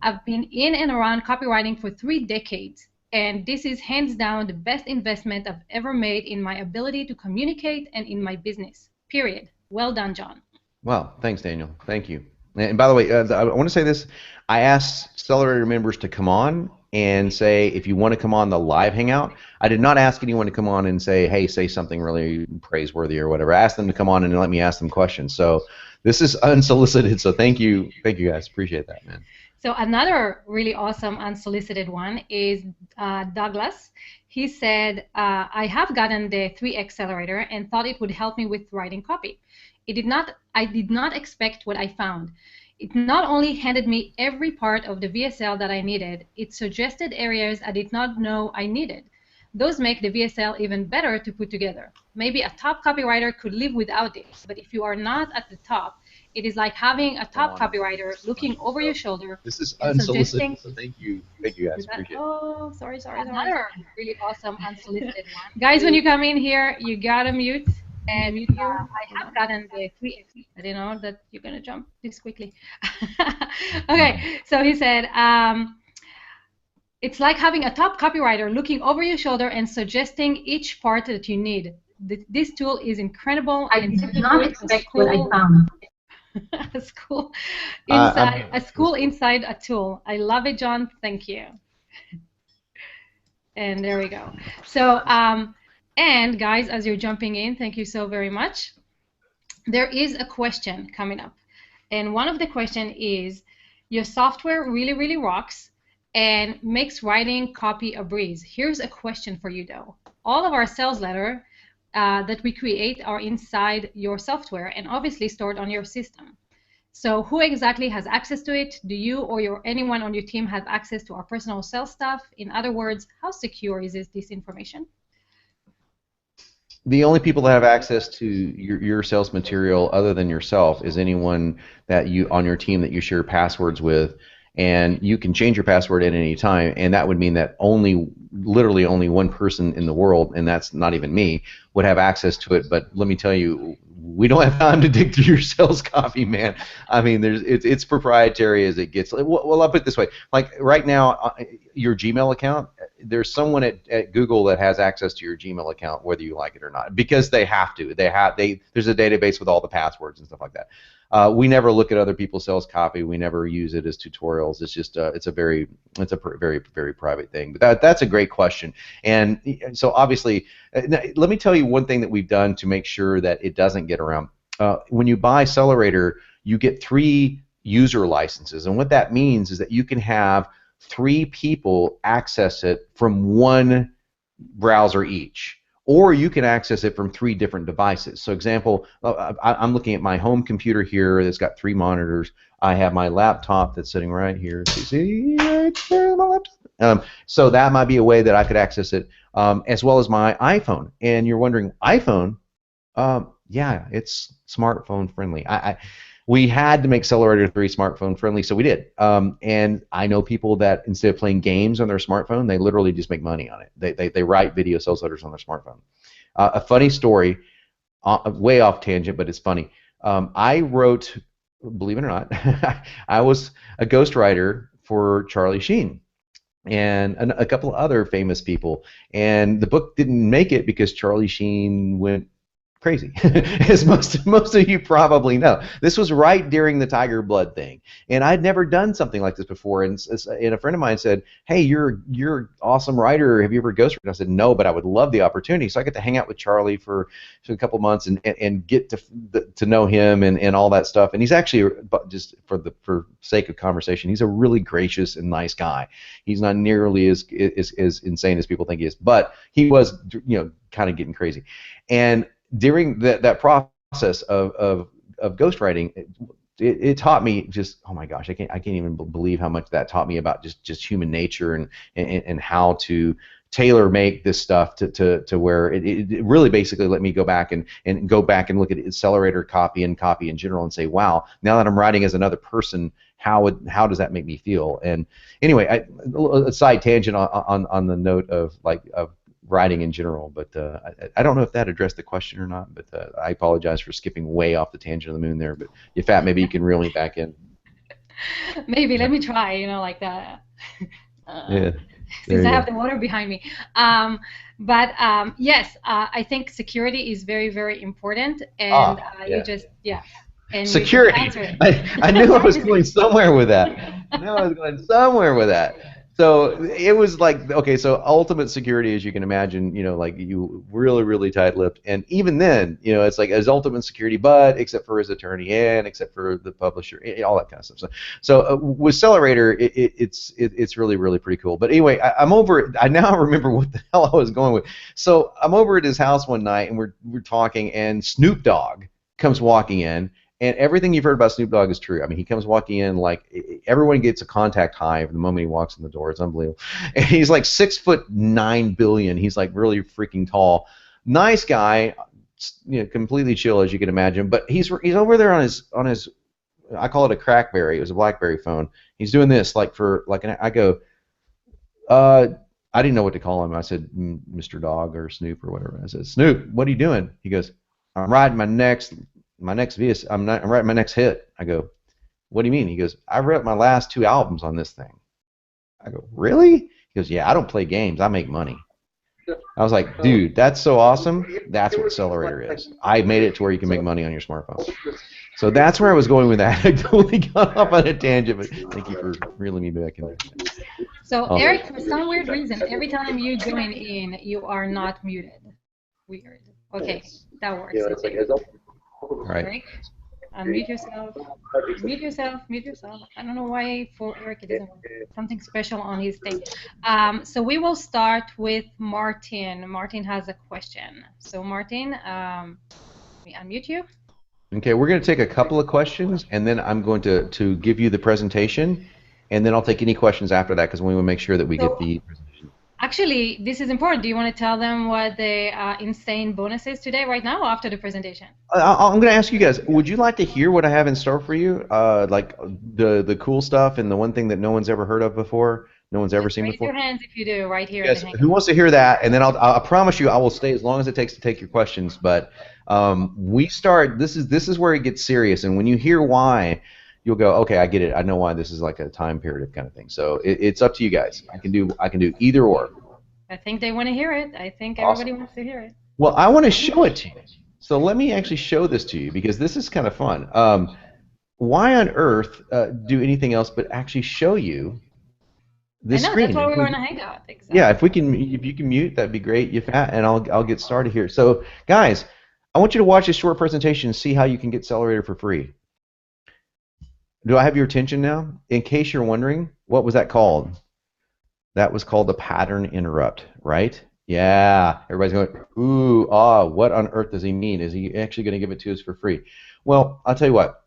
I've been in and around copywriting for 3 decades, and this is hands down the best investment I've ever made in my ability to communicate and in my business, period. Well done, John. Well, thanks, Daniel. Thank you. And by the way, I want to say this. I asked Accelerator members to come on and say if you want to come on the live hangout. I did not ask anyone to come on and say, hey, say something really praiseworthy or whatever. I asked them to come on and let me ask them questions. So this is unsolicited. So thank you guys. Appreciate that, man. So another really awesome unsolicited one is Douglas. He said, I have gotten the 3 Accelerator and thought it would help me with writing copy. I did not expect what I found. It not only handed me every part of the VSL that I needed, it suggested areas I did not know I needed. Those make the VSL even better to put together. Maybe a top copywriter could live without it, but if you are not at the top, it is like having a top copywriter looking over your shoulder. This is unsolicited, so thank you guys. Appreciate it. Oh, sorry. Another really awesome unsolicited one. Guys, when you come in here, you gotta mute. And I have gotten the 3 X. I didn't know that you're gonna jump this quickly. Okay, so he said, it's like having a top copywriter looking over your shoulder and suggesting each part that you need. This tool is incredible. I did not expect what I found. A school inside a tool. I love it, John. Thank you. And there we go. So, and guys, as you're jumping in, thank you so very much. There is a question coming up. And one of the questions is, your software really, really rocks and makes writing copy a breeze. Here's a question for you, though. All of our sales letters that we create are inside your software and obviously stored on your system. So who exactly has access to it? Do you or anyone on your team have access to our personal sales stuff? In other words, how secure is this information? The only people that have access to your sales material other than yourself is anyone that on your team that you share passwords with, and you can change your password at any time, and that would mean that literally only one person in the world, and that's not even me, would have access to it. But let me tell you, we don't have time to dig through your sales copy, man. I mean, it's proprietary as it gets. Well, I'll put it this way. Like right now, your Gmail account, there's someone at Google that has access to your Gmail account, whether you like it or not, because they have to. There's a database with all the passwords and stuff like that. We never look at other people's sales copy. We never use it as tutorials. It's just it's a very very private thing. But that's a great question. And so obviously, let me tell you one thing that we've done to make sure that it doesn't get around. When you buy Accelerator, you get 3 user licenses, and what that means is that you can have 3 people access it from one browser each. or you can access it from 3 different devices. So example, I'm looking at my home computer here that's got 3 monitors. I have my laptop that's sitting right here. See right there, my laptop. So that might be a way that I could access it, as well as my iPhone. And you're wondering, iPhone? Yeah, it's smartphone friendly. We had to make Accelerator 3 smartphone friendly, so we did. And I know people that instead of playing games on their smartphone, they literally just make money on it. They write video sales letters on their smartphone. A funny story, way off tangent, but it's funny. I wrote, believe it or not, I was a ghostwriter for Charlie Sheen and a couple of other famous people. And the book didn't make it because Charlie Sheen went crazy, as most of you probably know. This was right during the Tiger Blood thing, and I'd never done something like this before. And a friend of mine said, "Hey, you're an awesome writer. Have you ever ghostwritten?" I said, "No, but I would love the opportunity." So I got to hang out with Charlie for a couple months and get to know him and all that stuff. And he's actually, just for sake of conversation, he's a really gracious and nice guy. He's not nearly as insane as people think he is, but he was, kind of getting crazy. And during that process of ghostwriting, it taught me just, oh my gosh, I can't even believe how much that taught me about just human nature and how to tailor make this stuff to where it really basically let me go back and go back and look at Accelerator copy in general and say, wow, now that I'm writing as another person, how does that make me feel? And anyway, a side tangent on the note of writing in general, but I don't know if that addressed the question or not, but I apologize for skipping way off the tangent of the moon there, but Yafat, maybe you can reel me back in. Maybe, let me try, like that. Yeah. Since I have the water behind me. But yes, I think security is very, very important, and you just, yeah. And security. I knew I was going somewhere with that. So it was like, okay, so ultimate security, as you can imagine, you really, really tight-lipped. And even then, it's like as ultimate security, but except for his attorney and except for the publisher, all that kind of stuff. So with Accelerator, it's really, really pretty cool. But anyway, I'm over. I now remember what the hell I was going with. So I'm over at his house one night, and we're talking, and Snoop Dogg comes walking in. And everything you've heard about Snoop Dogg is true. I mean, he comes walking in like everyone gets a contact high the moment he walks in the door. It's unbelievable. And he's like 6'9" billion. He's like really freaking tall. Nice guy, completely chill as you can imagine. But he's over there on his I call it a Crackberry. It was a BlackBerry phone. He's doing this I go, I didn't know what to call him. I said, Mr. Dog or Snoop or whatever. I said, Snoop, what are you doing? He goes, I'm riding my next VS. I'm writing my next hit. I go, what do you mean? He goes, I wrote my last 2 albums on this thing. I go, really? He goes, yeah, I don't play games. I make money. I was like, dude, that's so awesome. That's what Accelerator is. I made it to where you can make money on your smartphone. So that's where I was going with that. I totally got off on a tangent, but thank you for reeling me back in there. So Eric, for some weird reason, every time you join in, you are not muted. Weird. Okay, that works. All right. Mute yourself. Mute yourself. Mute yourself. I don't know why for Eric it doesn't work. Something special on his thing. So we will start with Martin. Martin has a question. So Martin, let me unmute you. Okay, we're going to take a couple of questions, and then I'm going to give you the presentation, and then I'll take any questions after that because we want to make sure that we get the presentation. Actually, this is important. Do you want to tell them what the insane bonus is today, right now, or after the presentation? I'm going to ask you guys, would you like to hear what I have in store for you? Like the cool stuff and the one thing that no one's ever heard of before, no one's ever seen before? Raise your hands if you do, right here. Yes, who wants to hear that? And then I promise you I will stay as long as it takes to take your questions. But we start, this is where it gets serious. And when you hear why, you'll go, okay, I get it. I know why this is like a time period kind of thing. So it's up to you guys. I can do either or. I think they want to hear it. I think everybody wants to hear it. Well, I want to show it to you. So let me actually show this to you because this is kind of fun. Why on earth do anything else but actually show you this screen? That's why we want to hang out. Exactly. Yeah, if you can mute, that'd be great, Yafat, and I'll get started here. So guys, I want you to watch this short presentation and see how you can get Accelerator for free. Do I have your attention now? In case you're wondering, what was that called? That was called a pattern interrupt, right? Yeah, everybody's going, ooh, ah, what on earth does he mean? Is he actually going to give it to us for free? Well, I'll tell you what.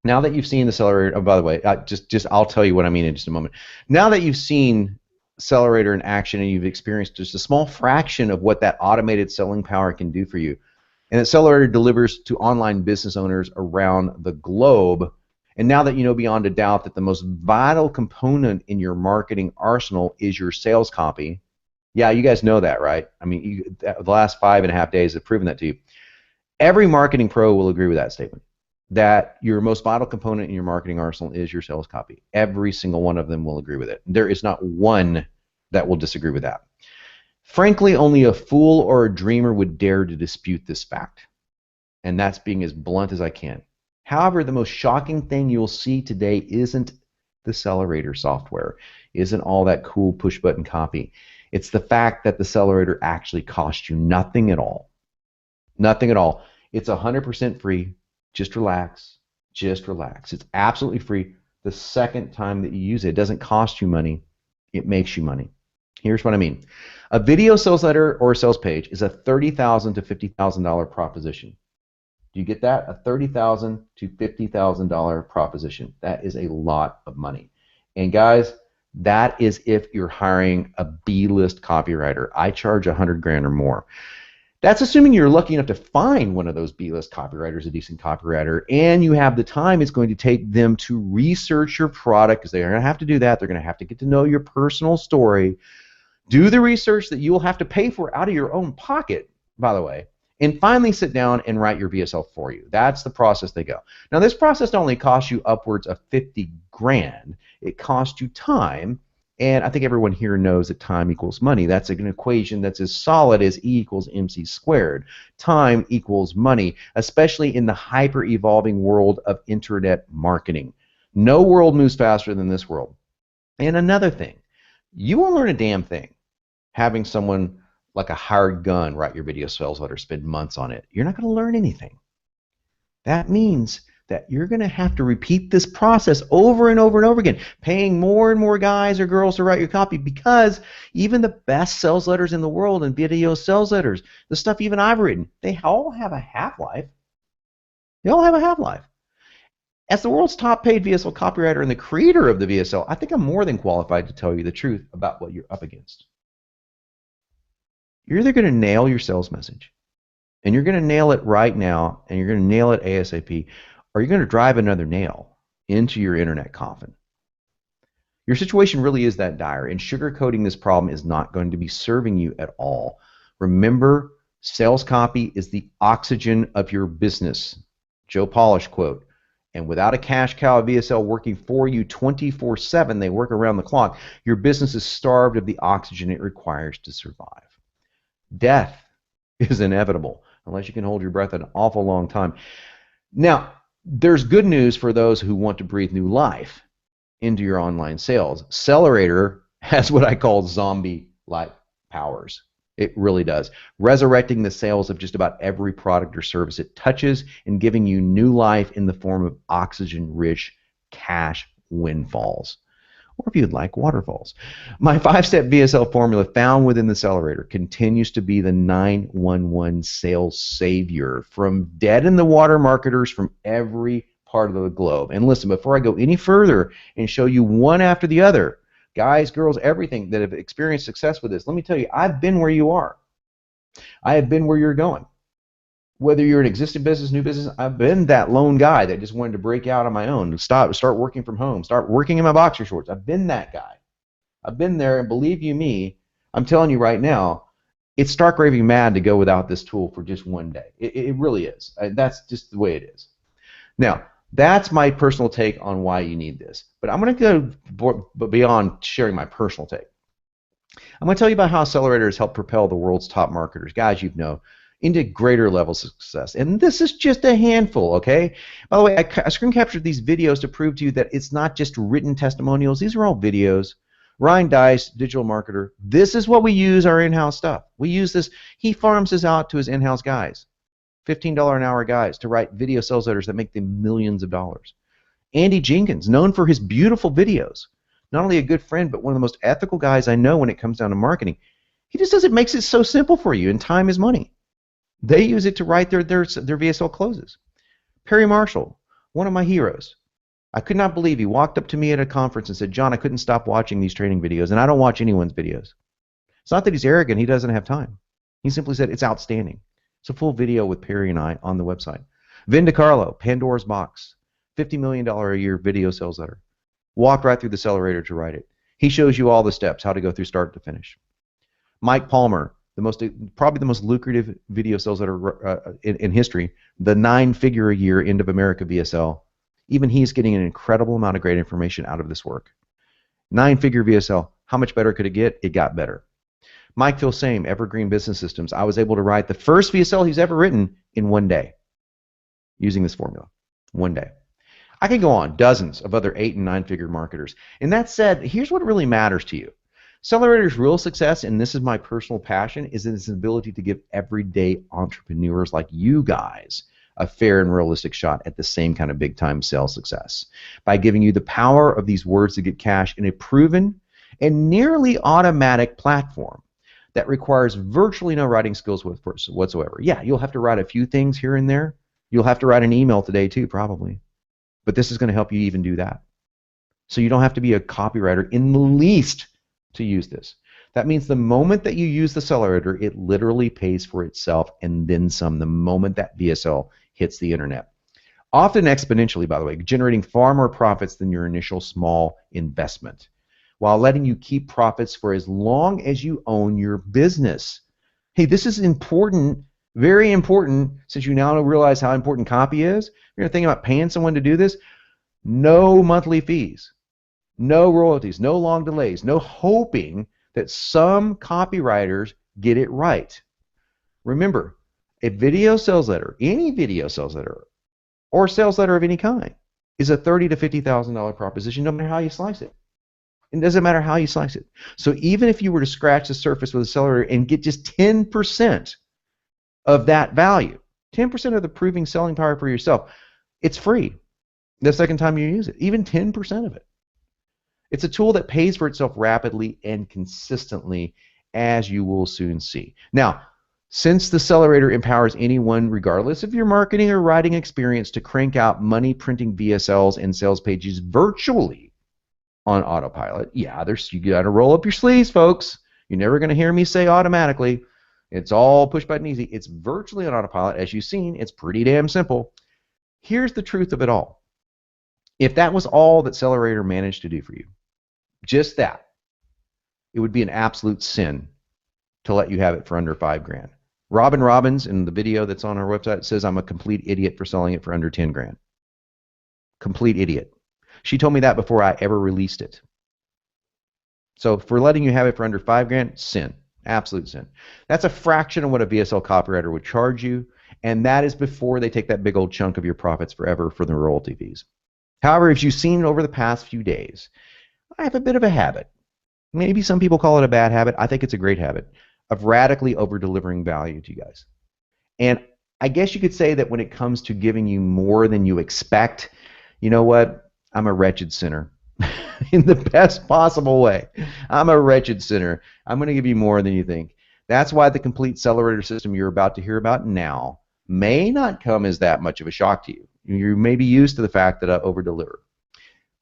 Now that you've seen the accelerator, oh, by the way, just I'll tell you what I mean in just a moment. Now that you've seen accelerator in action and you've experienced just a small fraction of what that automated selling power can do for you, and accelerator delivers to online business owners around the globe. And now that you know beyond a doubt that the most vital component in your marketing arsenal is your sales copy. Yeah, you guys know that, right? I mean, the last 5.5 days have proven that to you. Every marketing pro will agree with that statement, that your most vital component in your marketing arsenal is your sales copy. Every single one of them will agree with it. There is not one that will disagree with that. Frankly, only a fool or a dreamer would dare to dispute this fact. And that's being as blunt as I can. However, the most shocking thing you'll see today isn't the accelerator software, isn't all that cool push button copy. It's the fact that the accelerator actually costs you nothing at all. Nothing at all. It's 100% free. Just relax. Just relax. It's absolutely free the second time that you use it. It doesn't cost you money. It makes you money. Here's what I mean. A video sales letter or sales page is a $30,000 to $50,000 proposition. Do you get that? A $30,000 to $50,000 proposition. That is a lot of money. And guys, that is if you're hiring a B-list copywriter. I charge $100,000 or more. That's assuming you're lucky enough to find one of those B-list copywriters, a decent copywriter, and you have the time it's going to take them to research your product, because they're going to have to do that. They're going to have to get to know your personal story, do the research that you will have to pay for out of your own pocket, by the way, and finally sit down and write your VSL for you. That's the process they go. Now, this process not only costs you upwards of $50,000, it costs you time. And I think everyone here knows that time equals money. That's an equation that's as solid as E equals MC squared. Time equals money, especially in the hyper-evolving world of internet marketing. No world moves faster than this world. And another thing, you won't learn a damn thing having someone like a hired gun write your video sales letter, spend months on it. You're not going to learn anything. That means that you're going to have to repeat this process over and over and over again, paying more and more guys or girls to write your copy, because even the best sales letters in the world and video sales letters, the stuff even I've written, they all have a half-life. They all have a half-life. As the world's top paid VSL copywriter and the creator of the VSL, I think I'm more than qualified to tell you the truth about what you're up against. You're either going to nail your sales message, and you're going to nail it right now, and you're going to nail it ASAP, or you're going to drive another nail into your internet coffin. Your situation really is that dire, and sugarcoating this problem is not going to be serving you at all. Remember, sales copy is the oxygen of your business. Joe Polish quote. And without a cash cow VSL working for you 24/7, they work around the clock, your business is starved of the oxygen it requires to survive. Death is inevitable unless you can hold your breath an awful long time. Now, there's good news for those who want to breathe new life into your online sales. Accelerator has what I call zombie-like powers. It really does. Resurrecting the sales of just about every product or service it touches and giving you new life in the form of oxygen-rich cash windfalls. Or if you'd like, waterfalls. My 5-step VSL formula found within the Accelerator continues to be the 911 sales savior from dead-in-the-water marketers from every part of the globe. And listen, before I go any further and show you one after the other, guys, girls, everything that have experienced success with this, let me tell you, I've been where you are. I have been where you're going. Whether you're an existing business, new business, I've been that lone guy that just wanted to break out on my own, start working from home, start working in my boxer shorts. I've been that guy. I've been there, and believe you me, I'm telling you right now, it's stark raving mad to go without this tool for just one day. It really is. That's just the way it is. Now, that's my personal take on why you need this. But I'm going to go beyond sharing my personal take. I'm going to tell you about how accelerators help propel the world's top marketers, guys you know, into greater levels of success. And this is just a handful, okay? By the way, I screen captured these videos to prove to you that it's not just written testimonials. These are all videos. Ryan Dice, digital marketer, this is what we use our in-house stuff. We use this. He farms this out to his in-house guys, $15 an hour guys, to write video sales letters that make them millions of dollars. Andy Jenkins, known for his beautiful videos, not only a good friend, but one of the most ethical guys I know when it comes down to marketing. He just does it, makes it so simple for you, and time is money. They use it to write their VSL closes. Perry Marshall, one of my heroes. I could not believe he walked up to me at a conference and said, John, I couldn't stop watching these training videos, and I don't watch anyone's videos. It's not that he's arrogant, he doesn't have time. He simply said, it's outstanding. It's a full video with Perry and I on the website. Vin DiCarlo, Pandora's Box, $50 million a year video sales letter. Walked right through the accelerator to write it. He shows you all the steps, how to go through start to finish. Mike Palmer, probably the most lucrative video sales letter in history, the 9-figure a year End of America VSL. Even he's getting an incredible amount of great information out of this work. 9-figure VSL. How much better could it get? It got better. Mike Filsame, Evergreen Business Systems. I was able to write the first VSL he's ever written in 1 day using this formula. 1 day. I could go on, dozens of other 8- and 9-figure marketers. And that said, here's what really matters to you. Accelerator's real success, and this is my personal passion, is in its ability to give everyday entrepreneurs like you guys a fair and realistic shot at the same kind of big-time sales success by giving you the power of these words to get cash in a proven and nearly automatic platform that requires virtually no writing skills whatsoever. Yeah, you'll have to write a few things here and there. You'll have to write an email today too, probably. But this is going to help you even do that. So you don't have to be a copywriter in the least to use this. That means the moment that you use the accelerator, it literally pays for itself and then some the moment that VSL hits the internet. Often exponentially, by the way, generating far more profits than your initial small investment, while letting you keep profits for as long as you own your business. Hey, this is important, very important, since you now realize how important copy is. You're thinking about paying someone to do this. No monthly fees, no royalties, no long delays, no hoping that some copywriters get it right. Remember, a video sales letter, any video sales letter, or sales letter of any kind, is a $30,000 to $50,000 proposition, no matter how you slice it. It doesn't matter how you slice it. So even if you were to scratch the surface with a accelerator and get just 10% of that value, 10% of the proving selling power for yourself, it's free the second time you use it, even 10% of it. It's a tool that pays for itself rapidly and consistently, as you will soon see. Now, since the accelerator empowers anyone, regardless of your marketing or writing experience, to crank out money printing VSLs and sales pages virtually on autopilot, yeah, you got to roll up your sleeves, folks. You're never going to hear me say automatically. It's all push button easy. It's virtually on autopilot. As you've seen, it's pretty damn simple. Here's the truth of it all. If that was all that Accelerator managed to do for you, just that, it would be an absolute sin to let you have it for under $5,000. Robin Robbins, in the video that's on our website, says I'm a complete idiot for selling it for under $10,000. Complete idiot. She told me that before I ever released it. So for letting you have it for under $5,000, sin. Absolute sin. That's a fraction of what a VSL copywriter would charge you, and that is before they take that big old chunk of your profits forever for the royalty fees. However, as you've seen over the past few days, I have a bit of a habit. Maybe some people call it a bad habit. I think it's a great habit of radically over-delivering value to you guys. And I guess you could say that when it comes to giving you more than you expect, you know what? I'm a wretched sinner. In the best possible way. I'm a wretched sinner. I'm going to give you more than you think. That's why the complete accelerator system you're about to hear about now may not come as that much of a shock to you. You may be used to the fact that I over-deliver.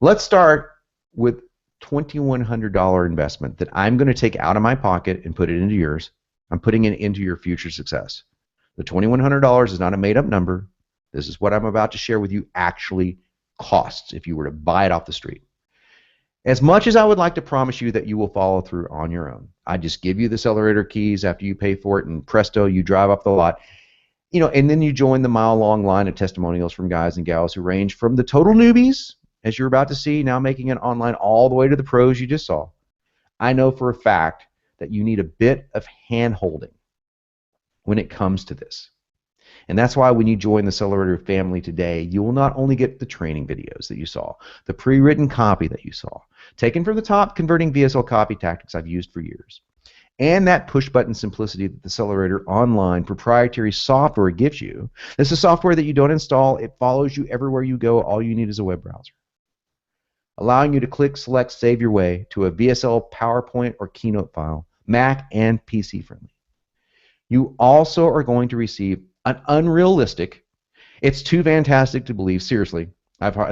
Let's start with $2,100 investment that I'm going to take out of my pocket and put it into yours. I'm putting it into your future success. The $2,100 is not a made-up number. This is what I'm about to share with you actually costs if you were to buy it off the street. As much as I would like to promise you that you will follow through on your own, I just give you the accelerator keys after you pay for it, and presto, you drive up the lot. You know, and then you join the mile-long line of testimonials from guys and gals who range from the total newbies, as you're about to see, now making it online, all the way to the pros you just saw. I know for a fact that you need a bit of hand-holding when it comes to this. And that's why when you join the Accelerator family today, you will not only get the training videos that you saw, the pre-written copy that you saw, taken from the top converting VSL copy tactics I've used for years, and that push-button simplicity that the Accelerator online proprietary software gives you. This is software that you don't install. It follows you everywhere you go. All you need is a web browser, allowing you to click, select, save your way to a VSL PowerPoint or Keynote file Mac and PC friendly. You also are going to receive an unrealistic, it's too fantastic to believe, seriously,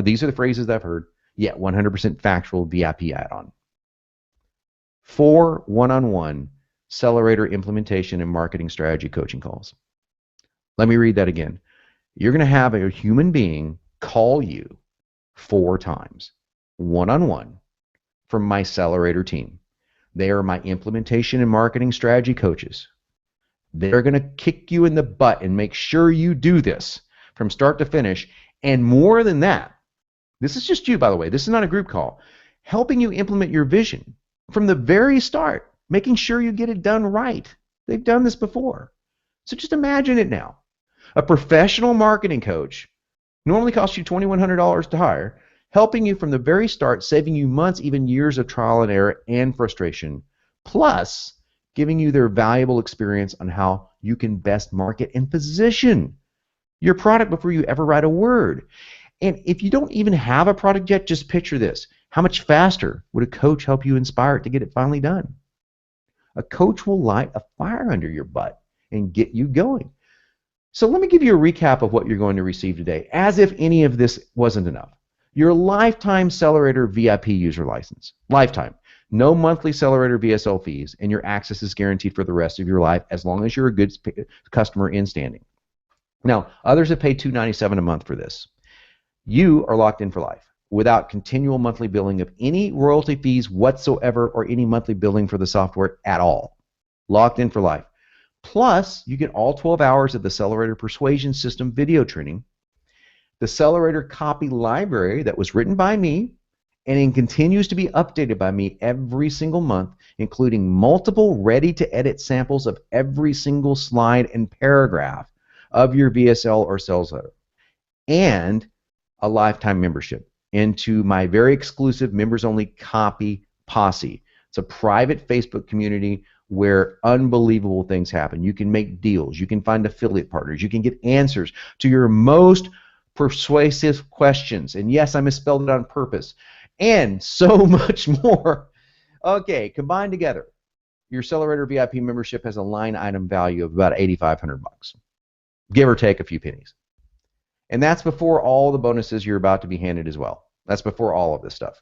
these are the phrases I've heard, yet 100% factual VIP add-on. 4 one-on-one accelerator implementation and marketing strategy coaching calls. Let me read that again. You're going to have a human being call you 4 times, one-on-one, from my accelerator team. They are my implementation and marketing strategy coaches. They're going to kick you in the butt and make sure you do this from start to finish. And more than that, this is just you, by the way. This is not a group call. Helping you implement your vision from the very start, making sure you get it done right. They've done this before. So just imagine it now. A professional marketing coach normally costs you $2,100 to hire, helping you from the very start, saving you months, even years of trial and error and frustration, plus giving you their valuable experience on how you can best market and position your product before you ever write a word. And if you don't even have a product yet, just picture this. How much faster would a coach help you inspire it to get it finally done? A coach will light a fire under your butt and get you going. So let me give you a recap of what you're going to receive today, as if any of this wasn't enough. Your lifetime Accelerator VIP user license. Lifetime. No monthly Accelerator VSL fees, and your access is guaranteed for the rest of your life as long as you're a good customer in standing. Now, others have paid $297 a month for this. You are locked in for life without continual monthly billing of any royalty fees whatsoever or any monthly billing for the software at all. Locked in for life. Plus, you get all 12 hours of the Accelerator Persuasion System video training, the Accelerator copy library that was written by me and it continues to be updated by me every single month, including multiple ready-to-edit samples of every single slide and paragraph of your VSL or sales letter, and a lifetime membership into my very exclusive members-only copy posse. It's a private Facebook community where unbelievable things happen. You can make deals. You can find affiliate partners. You can get answers to your most persuasive questions. And yes, I misspelled it on purpose. And so much more. Okay, combined together, your Accelerator VIP membership has a line item value of about $8,500, give or take a few pennies. And that's before all the bonuses you're about to be handed as well. That's before all of this stuff.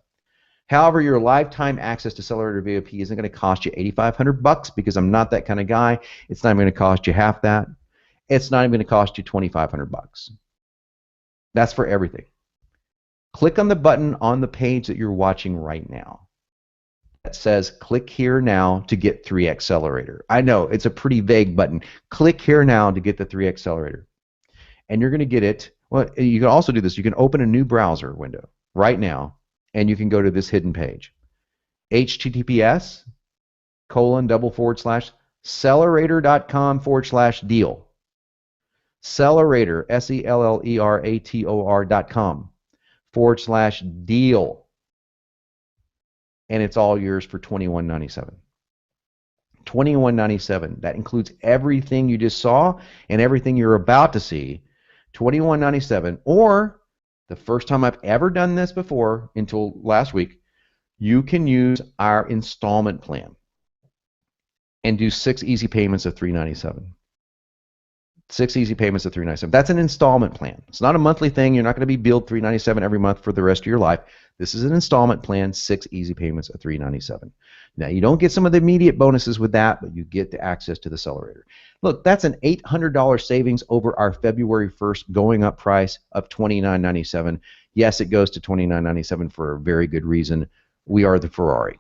However, your lifetime access to Accelerator VIP isn't going to cost you $8,500 because I'm not that kind of guy. It's not even going to cost you half that. It's not even going to cost you $2,500. That's for everything. Click on the button on the page that you're watching right now that says click here now to get 3 Accelerator. I know it's a pretty vague button. Click here now to get the 3 Accelerator. And you're going to get it. Well, you can also do this. You can open a new browser window right now, and you can go to this hidden page. https://accelerator.com/deal. Accelerator, Cellerator.com/deal. And it's all yours for $21.97. $21.97. That includes everything you just saw and everything you're about to see. $21.97. Or the first time I've ever done this before until last week, you can use our installment plan and do 6 easy payments of $397. 6 easy payments of $397. That's an installment plan. It's not a monthly thing. You're not going to be billed $397 every month for the rest of your life. This is an installment plan, 6 easy payments of $397. Now, you don't get some of the immediate bonuses with that, but you get the access to the Accelerator. Look, that's an $800 savings over our February 1st going up price of $29.97. Yes, it goes to $29.97 for a very good reason. We are the Ferrari.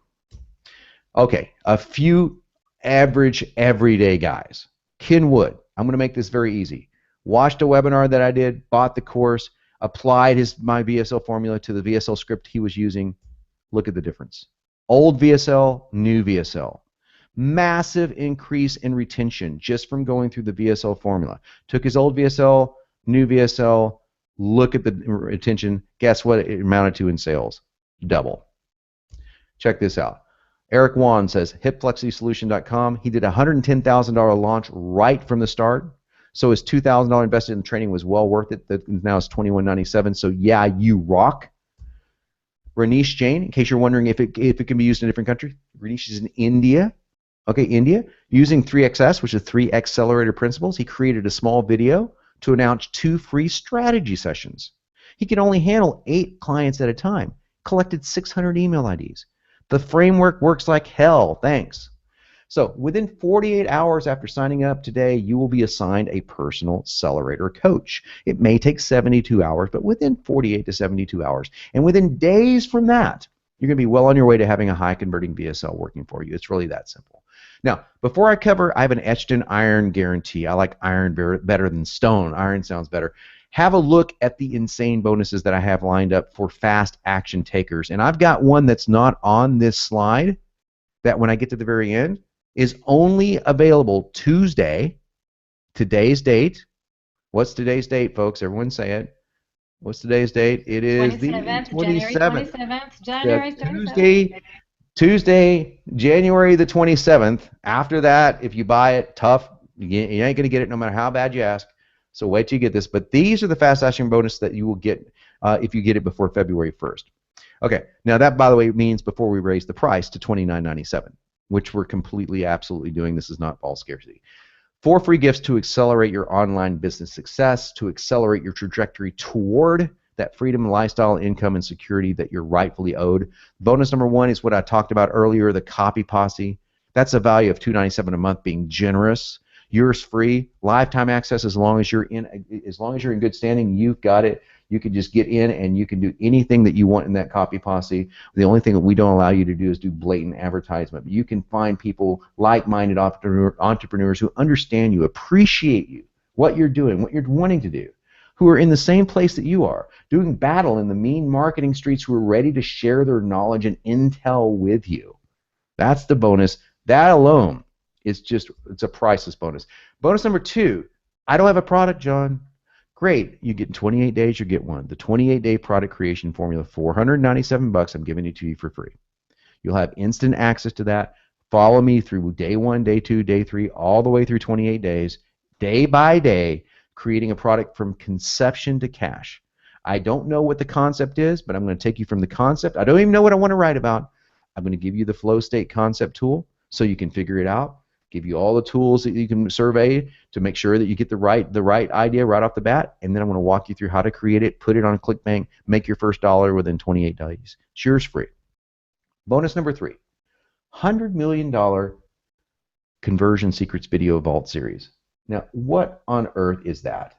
Okay, a few average everyday guys. Ken Wood. I'm going to make this very easy. Watched a webinar that I did, bought the course, applied my VSL formula to the VSL script he was using. Look at the difference. Old VSL, new VSL. Massive increase in retention just from going through the VSL formula. Took his old VSL, new VSL, look at the retention. Guess what it amounted to in sales? Double. Check this out. Eric Wan says, hipflexitysolution.com. He did a $110,000 launch right from the start. So his $2,000 invested in the training was well worth it. Now it's $21.97. So yeah, you rock. Ranish Jain, in case you're wondering if it can be used in a different country, Ranish is in India. Okay, India, using 3XS, which is 3 accelerator principles, he created a small video to announce 2 free strategy sessions. He could only handle 8 clients at a time, collected 600 email IDs. The framework works like hell, thanks. So within 48 hours after signing up today, you will be assigned a personal accelerator coach. It may take 72 hours, but within 48 to 72 hours. And within days from that, you're going to be well on your way to having a high converting VSL working for you. It's really that simple. Now, before I cover, I have an etched in iron guarantee. I like iron better than stone. Iron sounds better. Have a look at the insane bonuses that I have lined up for fast action takers. And I've got one that's not on this slide that when I get to the very end is only available Tuesday, today's date. What's today's date, folks? Everyone say it. What's today's date? It is the 27th. January 27th. Tuesday, January the 27th. After that, if you buy it, tough. You ain't going to get it no matter how bad you ask. So wait till you get this. But these are the fast action bonus that you will get if you get it before February 1st. Okay. Now that, by the way, means before we raise the price to $29.97, which we're completely, absolutely doing. This is not false scarcity. 4 free gifts to accelerate your online business success, to accelerate your trajectory toward that freedom, lifestyle, income, and security that you're rightfully owed. Bonus number 1 is what I talked about earlier, the copy posse. That's a value of $297 a month, being generous. Yours free, lifetime access as long as you're in good standing. You've got it. You can just get in and you can do anything that you want in that copy posse. The only thing that we don't allow you to do is do blatant advertisement. But you can find people, like-minded entrepreneurs who understand you, appreciate you, what you're doing, what you're wanting to do, who are in the same place that you are, doing battle in the mean marketing streets, who are ready to share their knowledge and intel with you. That's the bonus. That alone is it's a priceless bonus. Bonus number 2, I don't have a product, John. Great, you get 28 days, you get one. The 28-day product creation formula, $497, I'm giving it to you for free. You'll have instant access to that. Follow me through day 1, day 2, day 3, all the way through 28 days, day by day, creating a product from conception to cash. I don't know what the concept is, but I'm going to take you from the concept. I don't even know what I want to write about. I'm going to give you the flow state concept tool so you can figure it out. Give you all the tools that you can survey to make sure that you get the right idea right off the bat, and then I'm going to walk you through how to create it, put it on ClickBank, make your first dollar within 28 days. It's yours free. Bonus number 3, $100 million Conversion Secrets Video Vault Series. Now, what on earth is that?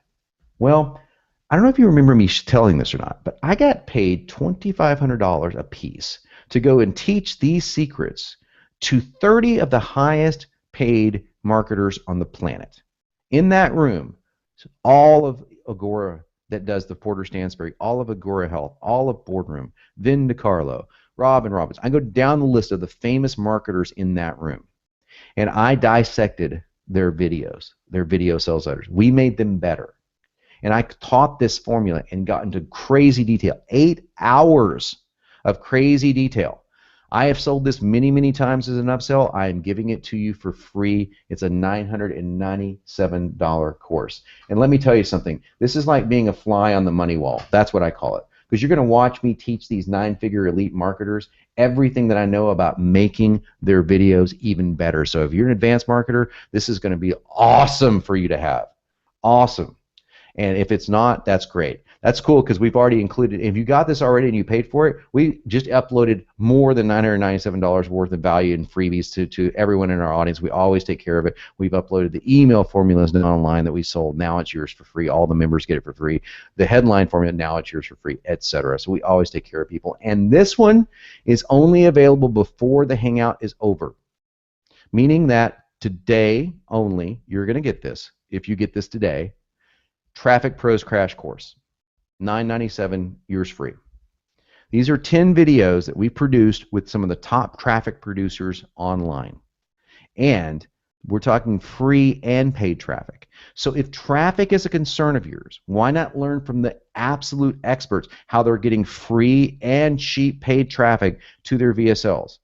Well, I don't know if you remember me telling this or not, but I got paid $2,500 a piece to go and teach these secrets to 30 of the highest paid marketers on the planet. In that room, all of Agora that does the Porter Stansberry, all of Agora Health, all of Boardroom, Vin DiCarlo, Robin Robbins. I go down the list of the famous marketers in that room, and I dissected their videos, their video sales letters. We made them better. And I taught this formula and got into crazy detail, 8 hours of crazy detail. I have sold this many, many times as an upsell. I am giving it to you for free. It's a $997 course. And let me tell you something. This is like being a fly on the money wall. That's what I call it. Because you're going to watch me teach these 9-figure elite marketers everything that I know about making their videos even better. So if you're an advanced marketer, this is going to be awesome for you to have. Awesome. And if it's not, that's great. That's cool because we've already included, if you got this already and you paid for it, we just uploaded more than $997 worth of value and freebies to everyone in our audience. We always take care of it. We've uploaded the email formulas online that we sold. Now it's yours for free. All the members get it for free. The headline formula, now it's yours for free, etc. So we always take care of people. And this one is only available before the Hangout is over, meaning that today only, you're going to get this. If you get this today, Traffic Pros Crash Course. $997, yours free. These are 10 videos that we produced with some of the top traffic producers online. And we're talking free and paid traffic. So if traffic is a concern of yours, why not learn from the absolute experts how they're getting free and cheap paid traffic to their VSLs?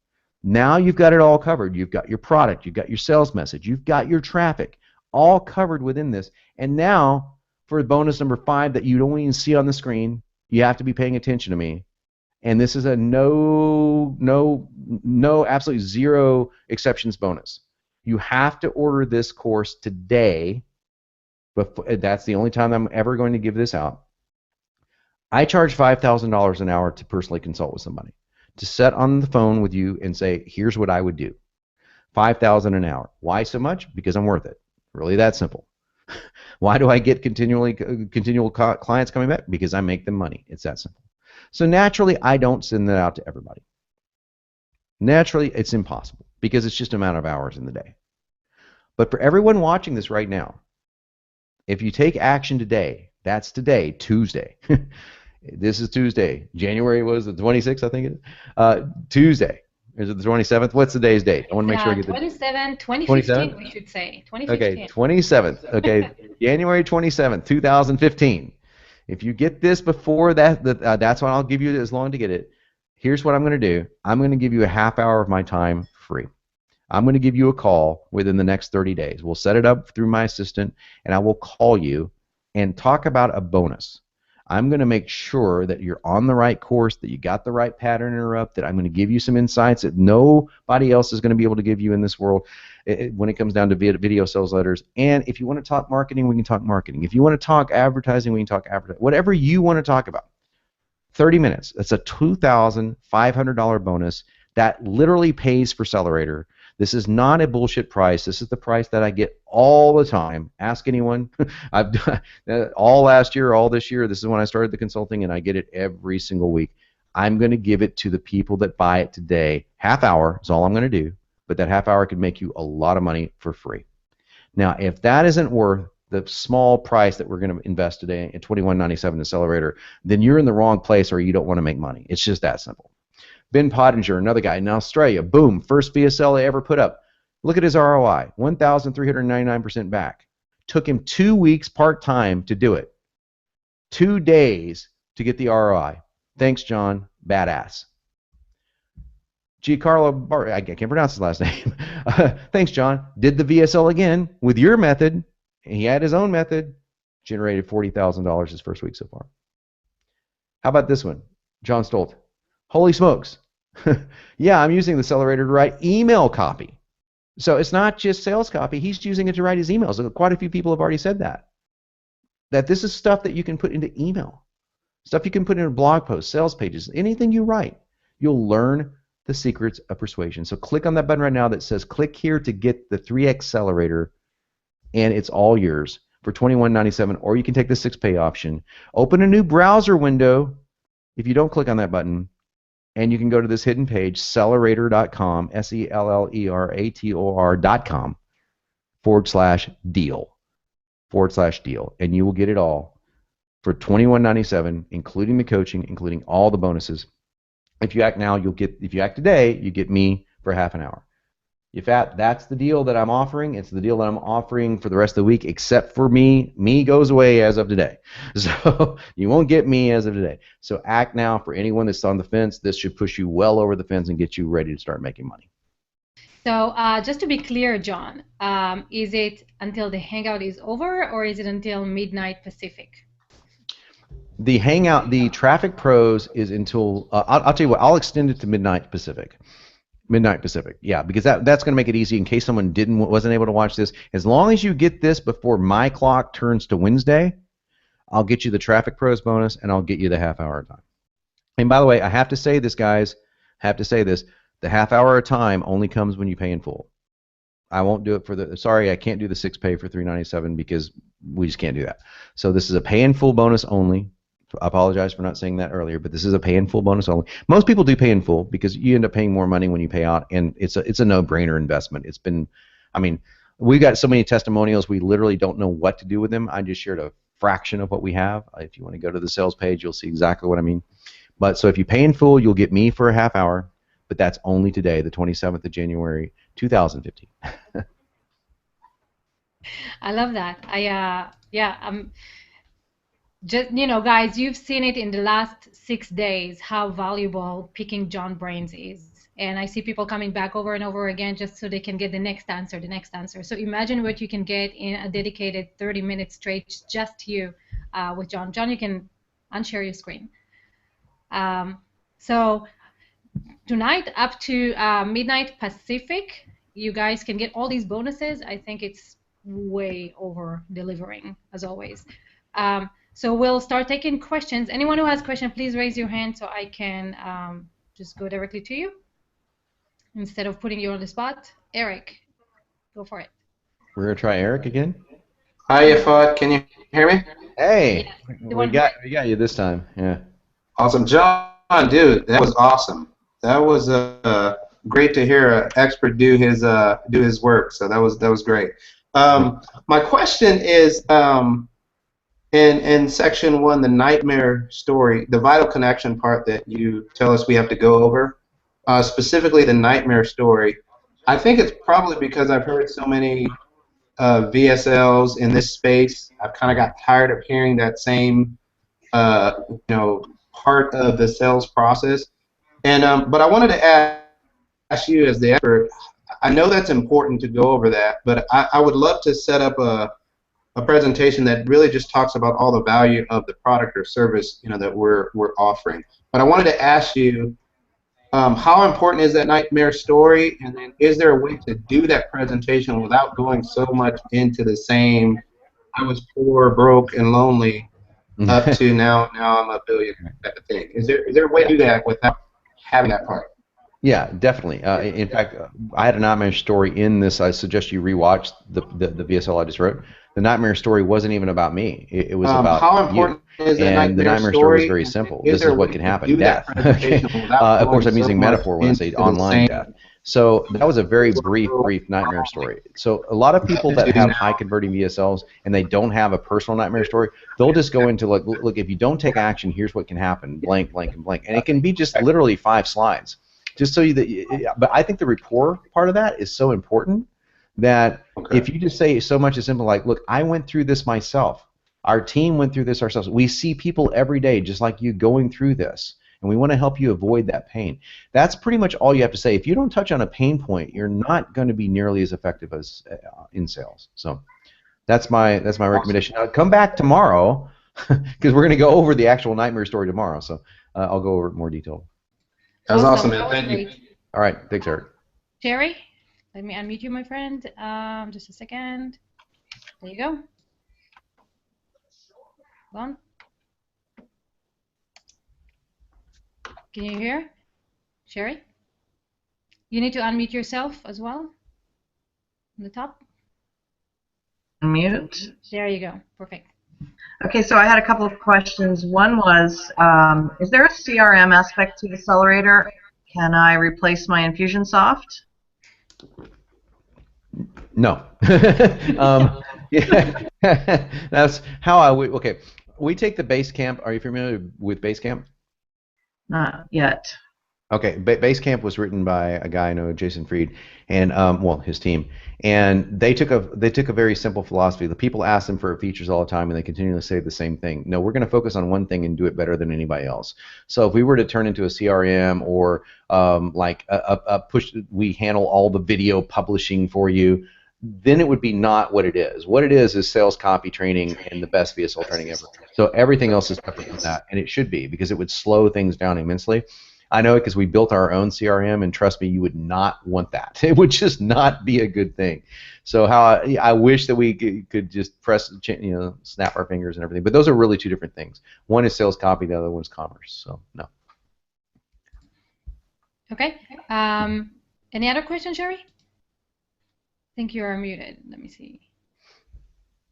Now you've got it all covered. You've got your product, you've got your sales message, you've got your traffic, all covered within this. And now, for bonus number 5 that you don't even see on the screen, you have to be paying attention to me. And this is a no, absolutely zero exceptions bonus. You have to order this course today. That's the only time I'm ever going to give this out. I charge $5,000 an hour to personally consult with somebody, to sit on the phone with you and say, here's what I would do. 5,000 an hour. Why so much? Because I'm worth it. Really that simple. Why do I get continual clients coming back? Because I make them money. It's that simple. So naturally, I don't send that out to everybody. Naturally, it's impossible because it's just an amount of hours in the day. But for everyone watching this right now, if you take action today, that's today, Tuesday. This is Tuesday. January was the 26th, I think it is. Tuesday. Is it the 27th? What's the day's date? I want to make sure I get the 27, 2015, 27th? We should say. 2015. Okay, 27th. Okay, January 27th, 2015. If you get this before that, that's when I'll give you as long to get it. Here's what I'm going to do. I'm going to give you a half hour of my time free. I'm going to give you a call within the next 30 days. We'll set it up through my assistant, and I will call you and talk about a bonus. I'm going to make sure that you're on the right course, that you got the right pattern interrupt, that I'm going to give you some insights that nobody else is going to be able to give you in this world when it comes down to video sales letters. And if you want to talk marketing, we can talk marketing. If you want to talk advertising, we can talk advertising. Whatever you want to talk about. 30 minutes. That's a $2,500 bonus that literally pays for Accelerator. This is not a bullshit price. This is the price that I get all the time. Ask anyone. I've done all last year, all this year. This is when I started the consulting, and I get it every single week. I'm going to give it to the people that buy it today. Half hour is all I'm going to do, but that half hour could make you a lot of money for free. Now, if that isn't worth the small price that we're going to invest today at $21.97 Accelerator, then you're in the wrong place or you don't want to make money. It's just that simple. Ben Pottinger, another guy in Australia, boom, first VSL they ever put up. Look at his ROI, 1,399% back. Took him 2 weeks part-time to do it. 2 days to get the ROI. Thanks, John. Badass. Giancarlo, I can't pronounce his last name. Thanks, John. Did the VSL again with your method. He had his own method. Generated $40,000 his first week so far. How about this one? John Stolt. Holy smokes. Yeah, I'm using the Accelerator to write email copy. So it's not just sales copy. He's using it to write his emails. Quite a few people have already said that. That this is stuff that you can put into email. Stuff you can put into blog posts, sales pages, anything you write. You'll learn the secrets of persuasion. So click on that button right now that says click here to get the 3X Accelerator, and it's all yours for $21.97, or you can take the 6-pay option. Open a new browser window if you don't click on that button, and you can go to this hidden page, Accelerator.com, Sellerator.com, /deal, and you will get it all for $21.97, including the coaching, including all the bonuses. If you act now, if you act today, you get me for half an hour. That's the deal that I'm offering. It's the deal that I'm offering for the rest of the week, except for me. Me goes away as of today. So you won't get me as of today. So act now. For anyone that's on the fence, this should push you well over the fence and get you ready to start making money. So just to be clear, John, is it until the hangout is over, or is it until midnight Pacific? The hangout, the Traffic Pros is until, I'll tell you what, I'll extend it to midnight Pacific. Midnight Pacific, yeah, because that's going to make it easy in case someone wasn't able to watch this. As long as you get this before my clock turns to Wednesday, I'll get you the Traffic Pros bonus, and I'll get you the half hour time. And by the way, I have to say this, guys. I have to say this. The half hour time only comes when you pay in full. I won't do it for the. Sorry, I can't do the 6-pay for $397 because we just can't do that. So this is a pay in full bonus only. I apologize for not saying that earlier, but this is a pay in full bonus only. Most people do pay in full because you end up paying more money when you pay out, and it's a no-brainer investment. It's been, I mean, we got so many testimonials, we literally don't know what to do with them. I just shared a fraction of what we have. If you want to go to the sales page, you'll see exactly what I mean. But so if you pay in full, you'll get me for a half hour, but that's only today, the 27th of January, 2015. I love that. Just, guys, you've seen it in the last 6 days how valuable picking John brains is. And I see people coming back over and over again just so they can get the next answer, the next answer. So imagine what you can get in a dedicated 30 minutes straight, just you with John. John, you can unshare your screen. So tonight up to midnight Pacific, you guys can get all these bonuses, I think it's way over delivering as always. So we'll start taking questions. Anyone who has a question, please raise your hand so I can just go directly to you instead of putting you on the spot. Eric, go for it. We're gonna try Eric again. Hi, Fuad. Can you hear me? Hey, Yes. we got you this time. Yeah. Awesome, John, dude. That was awesome. That was great to hear an expert do his work. So that was great. My question is, in section 1, the nightmare story, the vital connection part that you tell us we have to go over, specifically the nightmare story. I think it's probably because I've heard so many VSLs in this space. I've kind of got tired of hearing that same, part of the sales process. And but I wanted to ask you as the expert. I know that's important to go over that, but I would love to set up a presentation that really just talks about all the value of the product or service that we're offering. But I wanted to ask you, how important is that nightmare story, and then is there a way to do that presentation without going so much into the same I was poor, broke, and lonely up to now I'm a billionaire type of thing? Is there a way to do that without having that part? Yeah, definitely. In fact, I had a nightmare story in this. I suggest you rewatch the VSL I just wrote. The nightmare story wasn't even about me. It was about how important is that and the nightmare story is very simple. This is what can happen: death. Okay. Of course, I'm using metaphor when I say online death. So that was a very brief nightmare story. So a lot of people that have high converting VSLs and they don't have a personal nightmare story, they'll just go into like, look, if you don't take action, here's what can happen: blank, blank, and blank. And it can be just literally 5 slides. Just so but I think the rapport part of that is so important that if you just say so much as simple like, look, I went through this myself. Our team went through this ourselves. We see people every day just like you going through this, and we want to help you avoid that pain. That's pretty much all you have to say. If you don't touch on a pain point, you're not going to be nearly as effective as in sales. So that's my recommendation. Come back tomorrow because we're going to go over the actual nightmare story tomorrow. So I'll go over it in more detail. That was awesome. Thank you. All right, thanks, Eric. Jerry, let me unmute you, my friend. Just a second. There you go. Hold on. Can you hear? Sherry? You need to unmute yourself as well. On the top. Unmute. There you go. Perfect. Okay, so I had a couple of questions. One was, is there a CRM aspect to the Accelerator? Can I replace my Infusionsoft? No. Yeah, that's how I would. Okay, we take the Basecamp. Are you familiar with Basecamp? Not yet. Okay, Basecamp was written by a guy I know, Jason Fried, and well, his team, and they took a very simple philosophy. The people ask them for features all the time, and they continually say the same thing. No, we're going to focus on one thing and do it better than anybody else. So if we were to turn into a CRM or like a push, we handle all the video publishing for you, then it would be not what it is. What it is sales copy training and the best VSL training ever. So everything else is separate from that, and it should be because it would slow things down immensely. I know it because we built our own CRM, and trust me, you would not want that. It would just not be a good thing. So how I wish that we could just press, snap our fingers and everything. But those are really two different things. One is sales copy, the other one is commerce. So no. Okay. Any other questions, Sherry? I think you are muted. Let me see.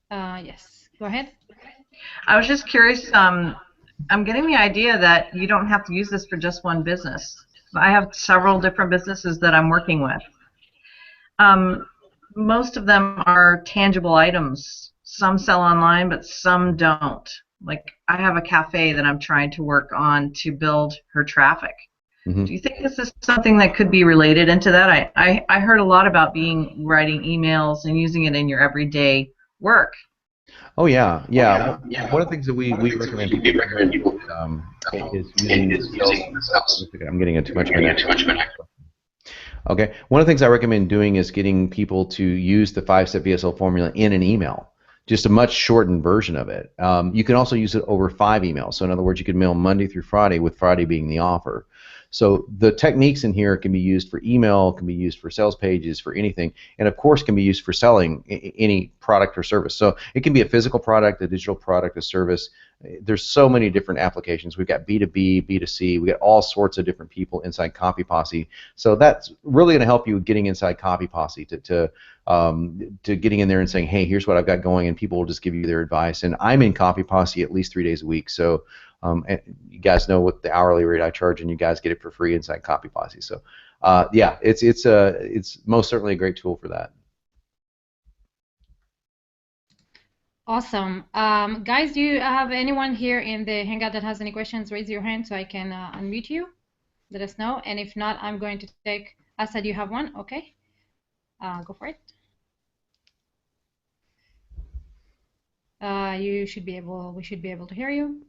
Yes. Go ahead. I was just curious. I'm getting the idea that you don't have to use this for just one business. I have several different businesses that I'm working with. Most of them are tangible items. Some sell online, but some don't. Like I have a cafe that I'm trying to work on to build her traffic. Mm-hmm. Do you think this is something that could be related into that? I heard a lot about writing emails and using it in your everyday work. Oh yeah. One of the things that we recommend people is using the cells. I'm getting too much of an echo. Okay. One of the things I recommend doing is getting people to use the 5-step VSL formula in an email. Just a much shortened version of it. You can also use it over 5 emails. So in other words, you could mail Monday through Friday, with Friday being the offer. So the techniques in here can be used for email, can be used for sales pages, for anything, and of course can be used for selling any product or service. So it can be a physical product, a digital product, a service. There's so many different applications. We've got B2B, B2C. We got all sorts of different people inside Copy Posse. So that's really going to help you getting inside Copy Posse to getting in there and saying, hey, here's what I've got going, and people will just give you their advice. And I'm in Copy Posse at least 3 days a week. So and you guys know what the hourly rate I charge, and you guys get it for free inside Copy Posse. So yeah, it's most certainly a great tool for that. Awesome. Guys, do you have anyone here in the Hangout that has any questions? Raise your hand so I can unmute you. Let us know. And if not, I'm going to take, Asad, you have one? Okay. Go for it. We should be able to hear you.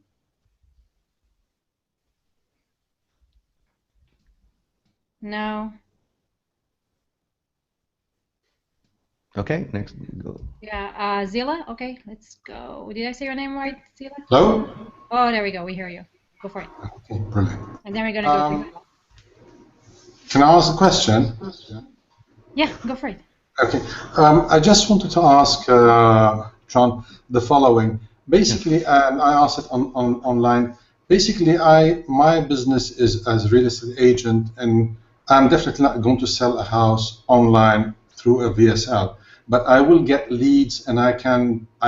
No. Okay, next. Go. Yeah, Zila. Okay, let's go. Did I say your name right, Zila? Hello? Oh, there we go. We hear you. Go for it. Okay, brilliant. And then we're going to go for you. Can I ask a question? Yeah, go for it. Okay. I just wanted to ask John the following. Basically, and I asked it online. Basically, my business is as a real estate agent, and I'm definitely not going to sell a house online through a VSL. But I will get leads, and I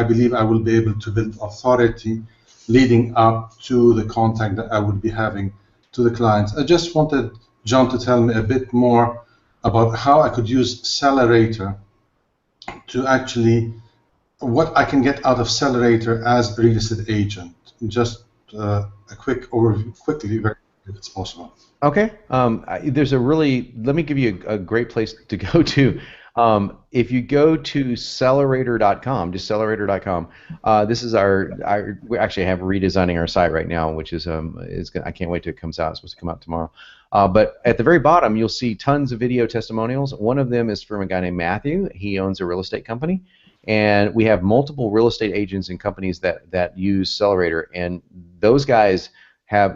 believe I will be able to build authority leading up to the contact that I would be having to the clients. I just wanted John to tell me a bit more about how I could use Accelerator to actually, what I can get out of Accelerator as a real estate agent. Just a quick overview, quickly, if it's possible. Okay. There's let me give you a great place to go to. If you go to Accelerator.com, just Accelerator.com, this is we actually have redesigning our site right now, which is I can't wait till it comes out. It's supposed to come out tomorrow. But at the very bottom, you'll see tons of video testimonials. One of them is from a guy named Matthew. He owns a real estate company. And we have multiple real estate agents and companies that use Accelerator, and those guys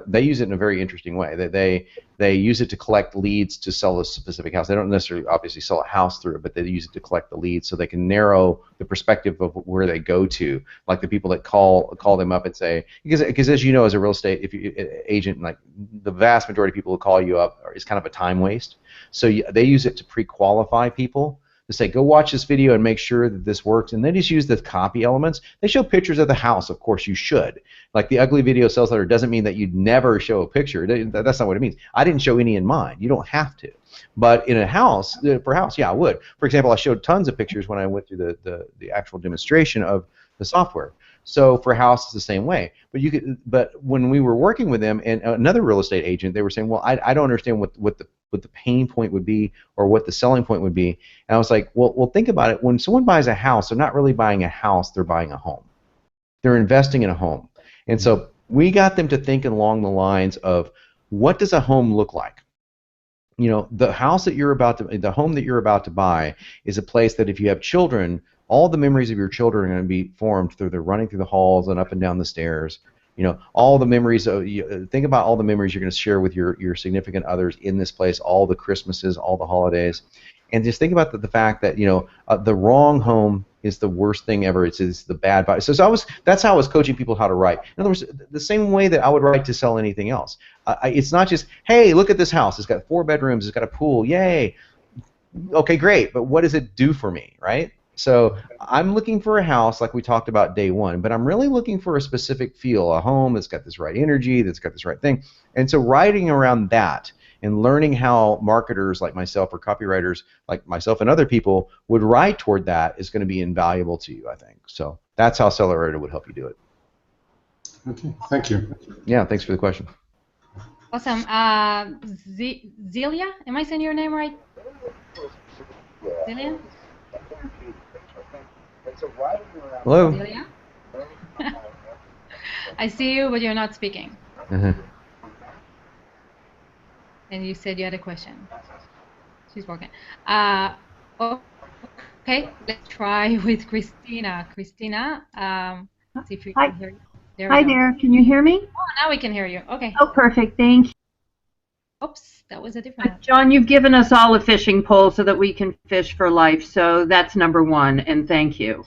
they use it in a very interesting way. They use it to collect leads to sell a specific house. They don't necessarily obviously sell a house through it, but they use it to collect the leads so they can narrow the perspective of where they go to, like the people that call them up and say, because as you know, as a real estate agent, like the vast majority of people who call you up is kind of a time waste. So they use it to pre-qualify people, to say, go watch this video and make sure that this works, and they just use the copy elements. They show pictures of the house. Of course, you should. Like the ugly video sales letter doesn't mean that you'd never show a picture. That's not what it means. I didn't show any in mine. You don't have to. But in a house, yeah, I would. For example, I showed tons of pictures when I went through the actual demonstration of the software. So for a house, it's the same way. But when we were working with them and another real estate agent, they were saying, well, I don't understand what the pain point would be or what the selling point would be. And I was like, well, think about it. When someone buys a house, they're not really buying a house, they're buying a home. They're investing in a home. And so we got them to think along the lines of, what does a home look like? You know, the home that you're about to buy is a place that if you have children, all the memories of your children are going to be formed through the running through the halls and up and down the stairs. You know, all the memories think about all the memories you're going to share with your significant others in this place, all the Christmases, all the holidays. And just think about the fact that, you know, the wrong home is the worst thing ever. It's the bad vibe. So that's how I was coaching people how to write. In other words, the same way that I would write to sell anything else. It's not just, hey, look at this house. It's got 4 bedrooms. It's got a pool. Yay. Okay, great. But what does it do for me, right? So I'm looking for a house like we talked about day one, but I'm really looking for a specific feel, a home that's got this right energy, that's got this right thing. And so writing around that and learning how marketers like myself or copywriters like myself and other people would write toward that is going to be invaluable to you, I think. So that's how Accelerator would help you do it. Okay, thank you. Yeah, thanks for the question. Awesome. Zelia, am I saying your name right? Zelia? Hello. Zelia? I see you, but you're not speaking. And you said you had a question. She's working. Okay, let's try with Christina. Christina, see if you can hear you. Hi there. Can you hear me? Oh, now we can hear you. Okay. Oh, perfect. Thank you. Oops, that was a different one. John, you've given us all a fishing pole so that we can fish for life. So that's number one, and thank you.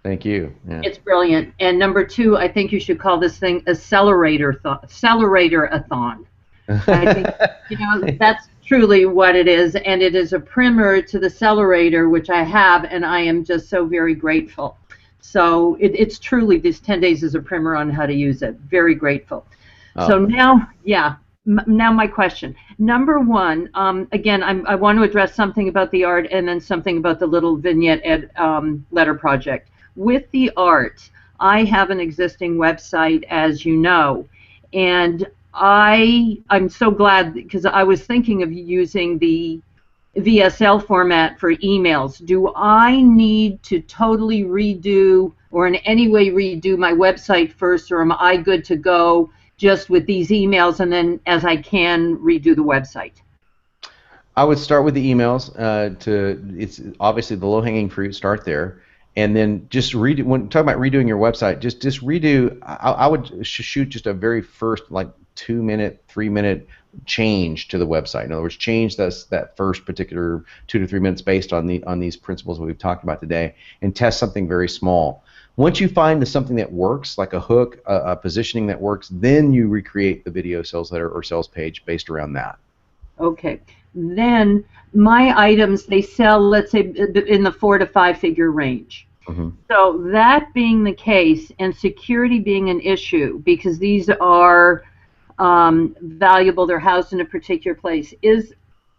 Thank you. Yeah. It's brilliant. And number two, I think you should call this thing accelerator-a-thon. I think, that's truly what it is, and it is a primer to the accelerator, which I have, and I am just so very grateful. So it's truly, this 10 days is a primer on how to use it. Very grateful. Oh. So now, now my question. Number one, again, I want to address something about the art and then something about the little vignette letter project. With the art, I have an existing website, as you know, and I'm so glad, because I was thinking of using the VSL format for emails. Do I need to totally redo or in any way redo my website first, or am I good to go just with these emails and then as I can redo the website? I would start with the emails. It's obviously the low-hanging fruit. Start there. And then just redo. When talking about redoing your website, just redo. I would shoot just a very first, like 2-minute, 3-minute change to the website. In other words, change that first particular 2 to 3 minutes based on these principles that we've talked about today, and test something very small. Once you find something that works, like a hook, a positioning that works, then you recreate the video sales letter or sales page based around that. Okay. Then my items, they sell, let's say, in the 4 to 5 figure range. Mm-hmm. So that being the case, and security being an issue, because these are valuable, they're housed in a particular place, is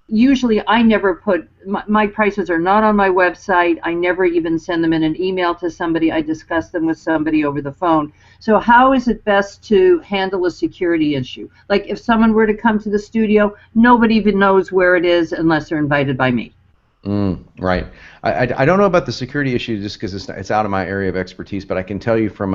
usually I never put, my prices are not on my website. I never even send them in an email to somebody. I discuss them with somebody over the phone. So how is it best to handle a security issue? Like if someone were to come to the studio, nobody even knows where it is unless they're invited by me. Right. I don't know about the security issue just because it's out of my area of expertise, but I can tell you from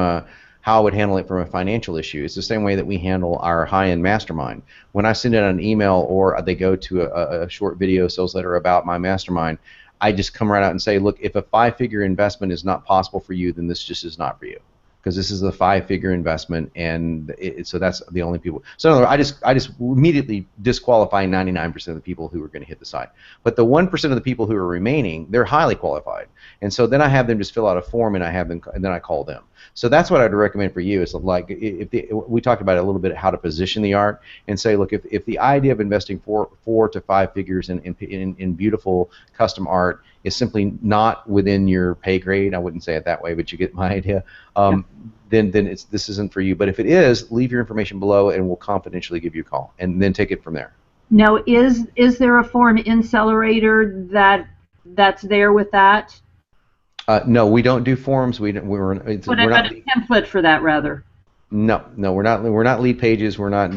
how I would handle it from a financial issue. It's the same way that we handle our high-end mastermind. When I send out an email or they go to a short video sales letter about my mastermind, I just come right out and say, look, if a 5-figure investment is not possible for you, then this just is not for you. Because this is a 5-figure investment, and so that's the only people. So in other words, I just immediately disqualify 99% of the people who are going to hit the site. But the 1% of the people who are remaining, they're highly qualified, and so then I have them just fill out a form, and then I call them. So that's what I'd recommend for you. Is like we talked about a little bit how to position the art and say, look, if the idea of investing 4 to 5 figures in beautiful custom art is simply not within your pay grade, I wouldn't say it that way, but you get my idea. Then this isn't for you. But if it is, leave your information below, and we'll confidentially give you a call, and then take it from there. Now, is there a form in Accelerator that's there with that? No, we don't do forms. We're not a template for that, rather. No, we're not lead pages. We're not.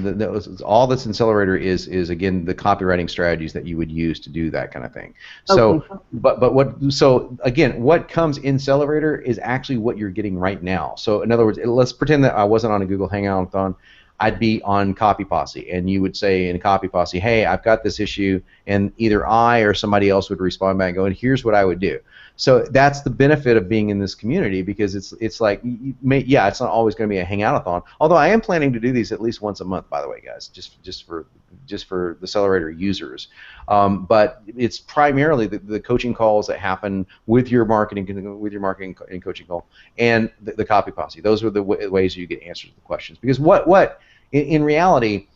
All that's in Accelerator is again the copywriting strategies that you would use to do that kind of thing. So, okay. So again, what comes in Accelerator is actually what you're getting right now. So in other words, let's pretend that I wasn't on a Google Hangout-a-thon. I'd be on Copy Posse, and you would say in Copy Posse, hey, I've got this issue, and either I or somebody else would respond back and go, and here's what I would do. So that's the benefit of being in this community, because it's like, it's not always going to be a hangout-a-thon. Although I am planning to do these at least once a month, by the way, guys, just for the Accelerator users. But it's primarily the coaching calls that happen with your marketing and coaching call, and the Copy Posse. Those are the ways you get answers to the questions. Because what in reality,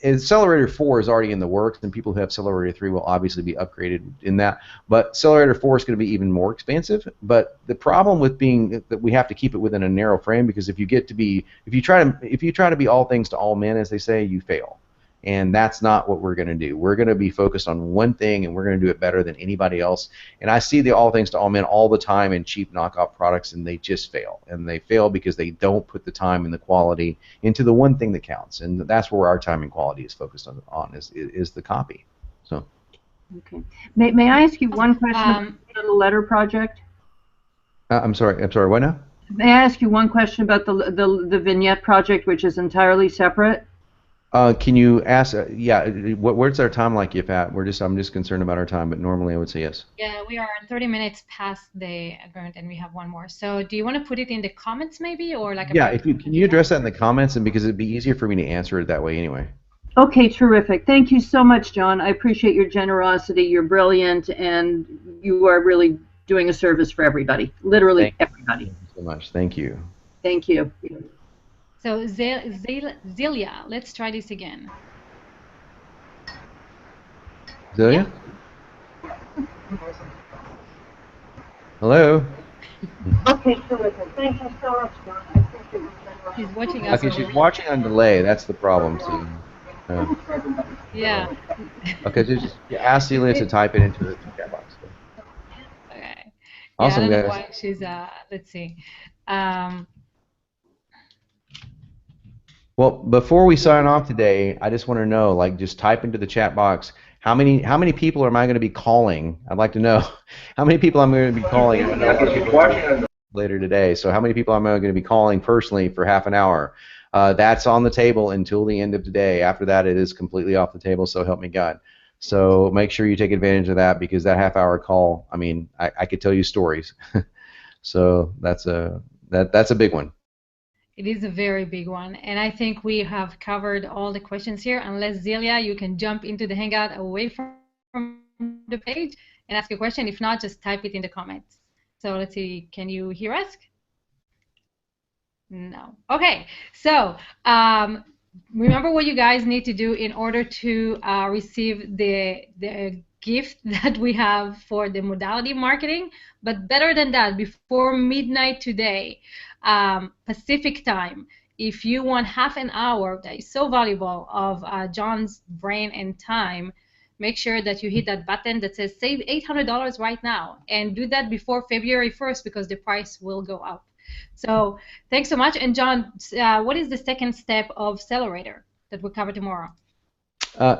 Accelerator 4 is already in the works, and people who have Accelerator 3 will obviously be upgraded in that. But Accelerator 4 is going to be even more expansive. But the problem with being that we have to keep it within a narrow frame, because if you try to be all things to all men, as they say, you fail. And that's not what we're going to do. We're going to be focused on one thing, and we're going to do it better than anybody else. And I see the all things to all men all the time in cheap knockoff products, and they just fail. And they fail because they don't put the time and the quality into the one thing that counts. And that's where our time and quality is focused on is the copy. So. Okay. May I ask you one question about the letter project? I'm sorry. What now? May I ask you one question about the vignette project, which is entirely separate? Can you ask? Where's our time like, Yafat? I'm just concerned about our time, but normally I would say yes. Yeah, we are 30 minutes past the event, and we have one more. So, do you want to put it in the comments, maybe, or like? Yeah, can you address that in the comments, and because it'd be easier for me to answer it that way anyway. Okay, terrific. Thank you so much, John. I appreciate your generosity. You're brilliant, and you are really doing a service for everybody, literally everybody. Thank you so much. Thank you. Thank you. So Zelia, let's try this again. Zelia? Hello? Okay, terrific. Thank you so much, John. I appreciate your generosity. She's watching us. Okay, she's watching on delay. That's the problem. So, yeah. Okay, so just ask Celia to type it into the chat box. Okay. Awesome, I don't know guys. why she's let's see. Well, before we sign off today, I just want to know, like, just type into the chat box how many people am I going to be calling? I'd like to know how many people I'm going to be calling. I know a lot of people later today. So how many people am I going to be calling personally for half an hour? That's on the table until the end of today. After that, it is completely off the table. So help me God. So make sure you take advantage of that, because that half-hour call, I mean, I could tell you stories. So that's a big one. It is a very big one, and I think we have covered all the questions here. Unless Zelia, you can jump into the Hangout away from the page and ask a question. If not, just type it in the comments. So let's see, can you hear us? No. Okay, so remember what you guys need to do in order to receive the gift that we have for the modality marketing. But better than that, before midnight today, Pacific time, if you want half an hour that is so valuable of John's brain and time, make sure that you hit that button that says save $800 right now, and do that before February 1st, because the price will go up. So thanks so much. And John, what is the second step of Accelerator that we'll cover tomorrow?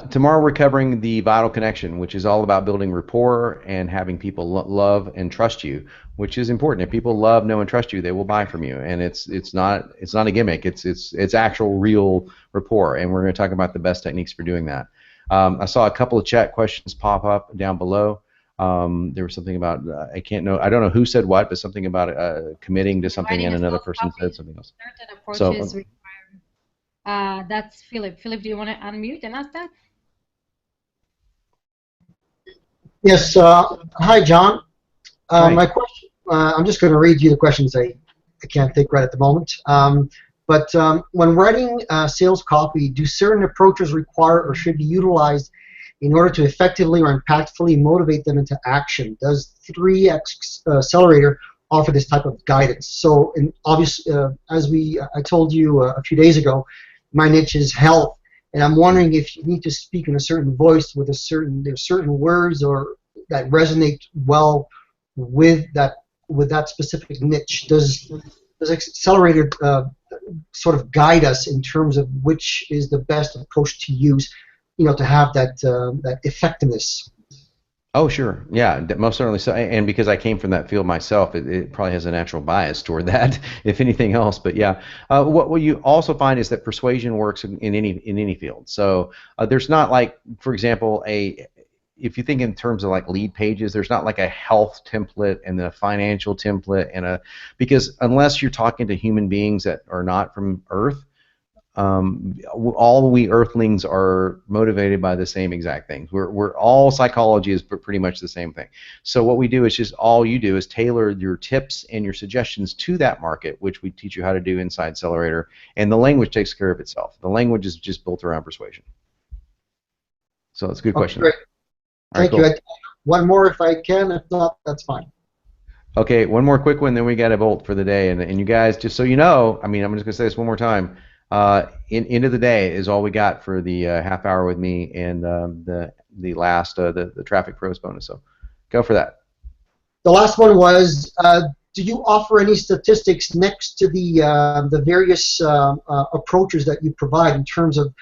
Tomorrow we're covering the vital connection, which is all about building rapport and having people love and trust you, which is important. If people love, know, and trust you, they will buy from you, and it's not a gimmick. It's actual real rapport, and we're going to talk about the best techniques for doing that. I saw a couple of chat questions pop up down below. There was something about I don't know who said what, but something about committing to something, and another person said something else. Certain approaches require. That's Philip. Philip, do you want to unmute and ask that? Yes. Hi, John. Hi. My question. I'm just going to read you the questions. I can't think right at the moment. But when writing sales copy, do certain approaches require or should be utilized in order to effectively or impactfully motivate them into action? Does 3X Accelerator offer this type of guidance? So, obviously, as I told you a few days ago, my niche is health, and I'm wondering if you need to speak in a certain voice with there's certain words or that resonate well with that specific niche. Does Accelerator sort of guide us in terms of which is the best approach to use, to have that effectiveness? Oh, sure. Yeah, most certainly. So, and because I came from that field myself, it probably has a natural bias toward that, if anything else. But yeah, what you also find is that persuasion works in any field. So there's not, like, for example, if you think in terms of like lead pages, there's not like a health template and then a financial template because unless you're talking to human beings that are not from Earth, all we Earthlings are motivated by the same exact things. We're all psychology is pretty much the same thing. So what we do is just all you do is tailor your tips and your suggestions to that market, which we teach you how to do inside Accelerator, and the language takes care of itself. The language is just built around persuasion. So it's a good question. Great. Right, Thank you. One more if I can. If not, that's fine. Okay, one more quick one, then we got a bolt for the day. And you guys, just so you know, I mean, I'm just going to say this one more time. End of the day is all we got for the half hour with me and the last the Traffic Pros bonus. So go for that. The last one was, do you offer any statistics next to the various approaches that you provide in terms of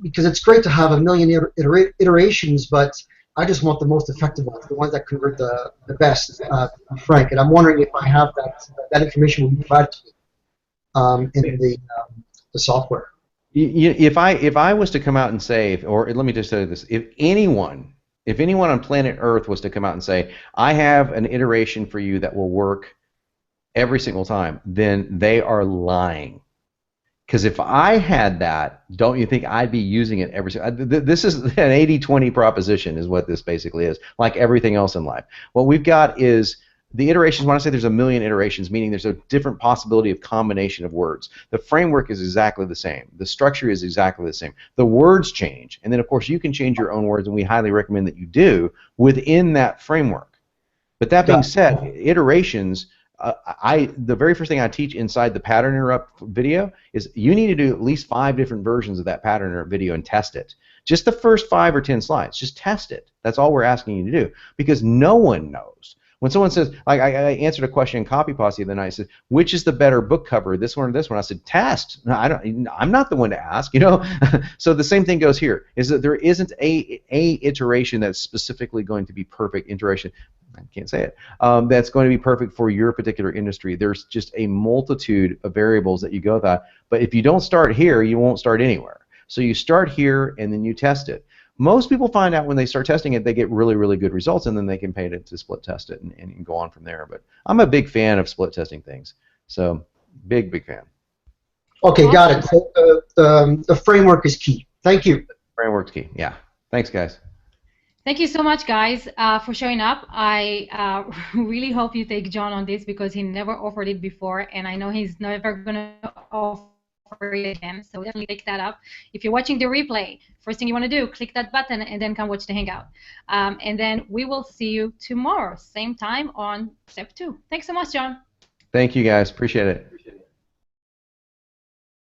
because it's great to have a million iterations, but I just want the most effective ones, the ones that convert the best, Frank. And I'm wondering if I have that information will be provided to me in the software. If I was to come out and say, or let me just say this, if anyone on planet Earth was to come out and say, I have an iteration for you that will work every single time, then they are lying. Because if I had that, don't you think I'd be using it every single? This is an 80-20 proposition, is what this basically is. Like everything else in life, what we've got is the iterations. When I say there's a million iterations, meaning there's a different possibility of combination of words. The framework is exactly the same. The structure is exactly the same. The words change, and then of course you can change your own words, and we highly recommend that you do within that framework. But that being said, iterations. The very first thing I teach inside the pattern interrupt video is you need to do at least 5 different versions of that pattern interrupt video and test it. Just the first 5 or 10 slides. Just test it. That's all we're asking you to do, because no one knows. When someone says, like I answered a question in Copy Posse the other night, I said, which is the better book cover, this one or this one? I said, test. No, I'm not the one to ask, you know. So the same thing goes here, is that there isn't a iteration that's specifically going to be perfect iteration. I can't say it. That's going to be perfect for your particular industry. There's just a multitude of variables that you go with. But if you don't start here, you won't start anywhere. So you start here and then you test it. Most people find out when they start testing it, they get really, really good results, and then they can pay to split test it and go on from there. But I'm a big fan of split testing things. So big fan. Okay, got it. So the framework is key. Thank you. Framework's key. Yeah. Thanks, guys. Thank you so much, guys, for showing up. I really hope you take John on this, because he never offered it before, and I know he's never going to offer it again. So definitely take that up. If you're watching the replay, first thing you want to do, click that button and then come watch the Hangout. And then we will see you tomorrow, same time on step 2. Thanks so much, John. Thank you, guys. Appreciate it.